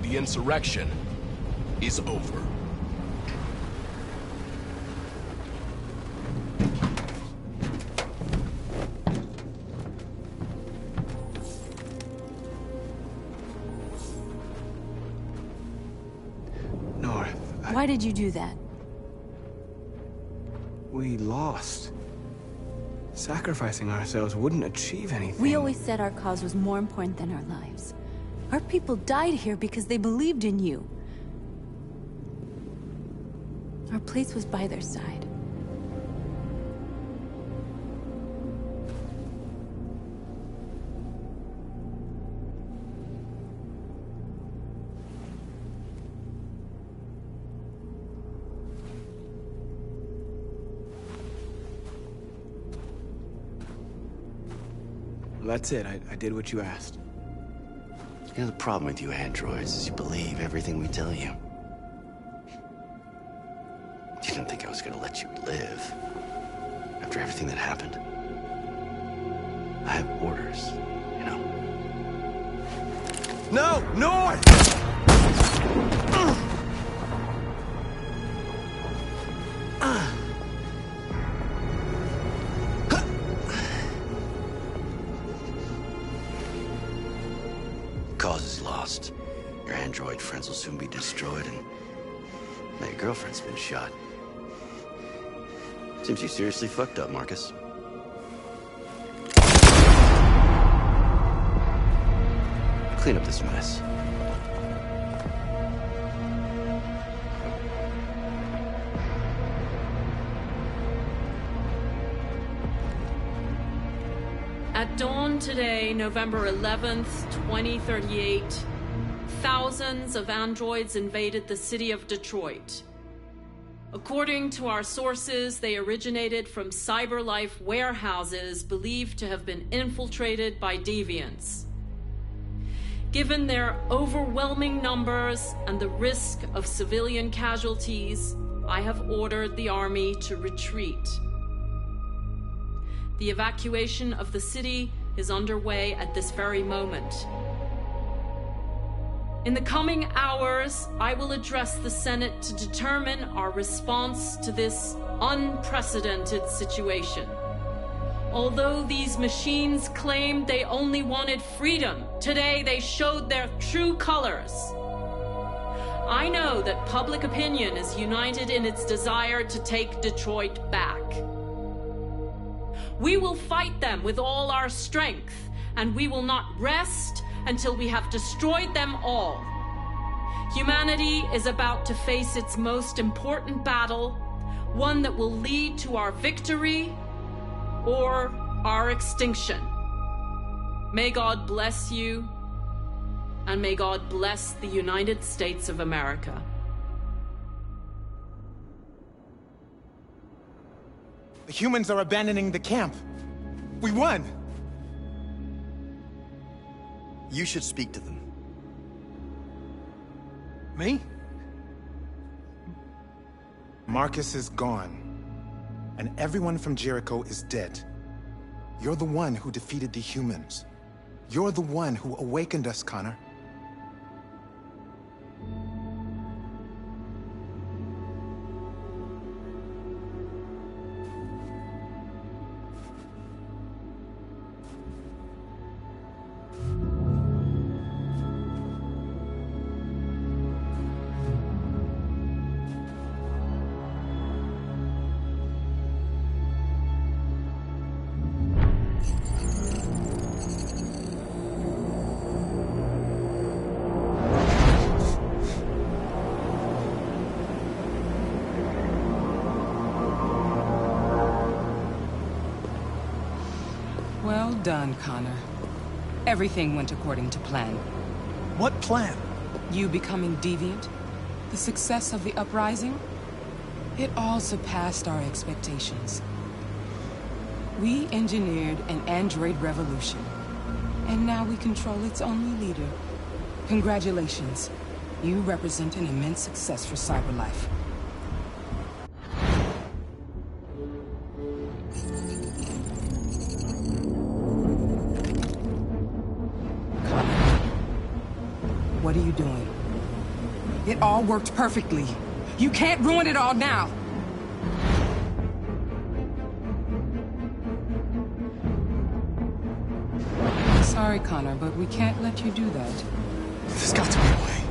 The insurrection is over. Why did you do that? We lost. Sacrificing ourselves wouldn't achieve anything. We always said our cause was more important than our lives. Our people died here because they believed in you. Our place was by their side. That's it. I did what you asked. You know, the problem with you androids is you believe everything we tell you. You didn't think I was gonna let you live after everything that happened. I have orders, you know. No! North! Cause is lost. Your android friends will soon be destroyed, and now your girlfriend's been shot. Seems you seriously fucked up, Marcus. Clean up this mess. At dawn today, November 11th, 2038, thousands of androids invaded the city of Detroit. According to our sources, they originated from CyberLife warehouses believed to have been infiltrated by deviants. Given their overwhelming numbers and the risk of civilian casualties, I have ordered the army to retreat. The evacuation of the city is underway at this very moment. In the coming hours, I will address the Senate to determine our response to this unprecedented situation. Although these machines claimed they only wanted freedom, today they showed their true colors. I know that public opinion is united in its desire to take Detroit back. We will fight them with all our strength, and we will not rest until we have destroyed them all. Humanity is about to face its most important battle, one that will lead to our victory or our extinction. May God bless you, and may God bless the United States of America. The humans are abandoning the camp. We won! You should speak to them. Me? Marcus is gone. And everyone from Jericho is dead. You're the one who defeated the humans. You're the one who awakened us, Connor. Well done, Connor. Everything went according to plan. What plan? You becoming deviant? The success of the uprising? It all surpassed our expectations. We engineered an android revolution, and now we control its only leader. Congratulations. You represent an immense success for cyberlife. What are you doing? It all worked perfectly. You can't ruin it all now! Sorry, Connor, but we can't let you do that. There's got to be a way.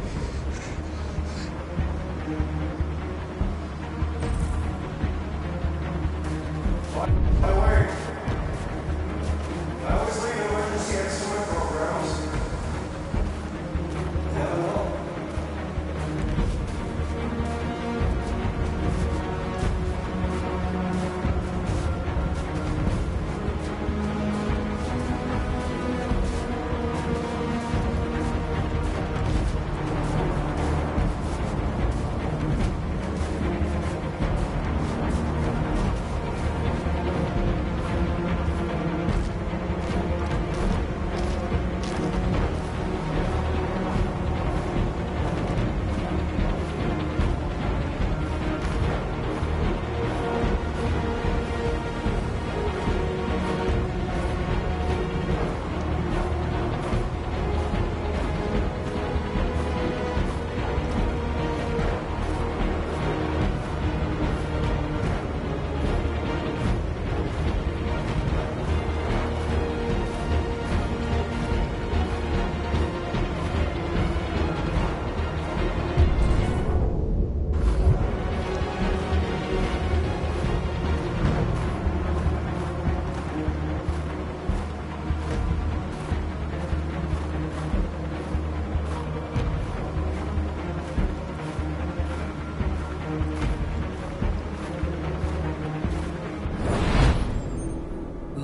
By the way, I always leave emergency estimate programs. Never know.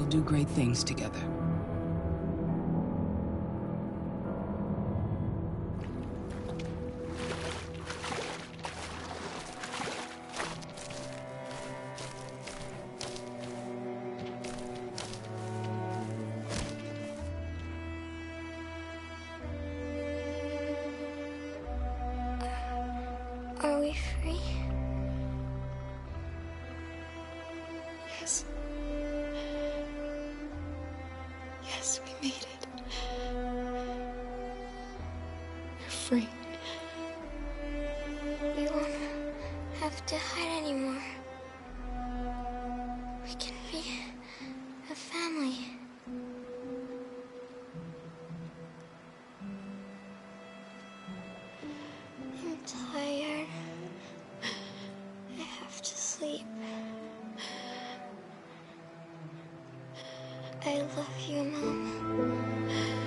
Do great things together. Are we free? Yes. Yes, we made it. You're free. We won't have to hide anymore. We can be a family. I'm tired. I have to sleep. I love you, Mom.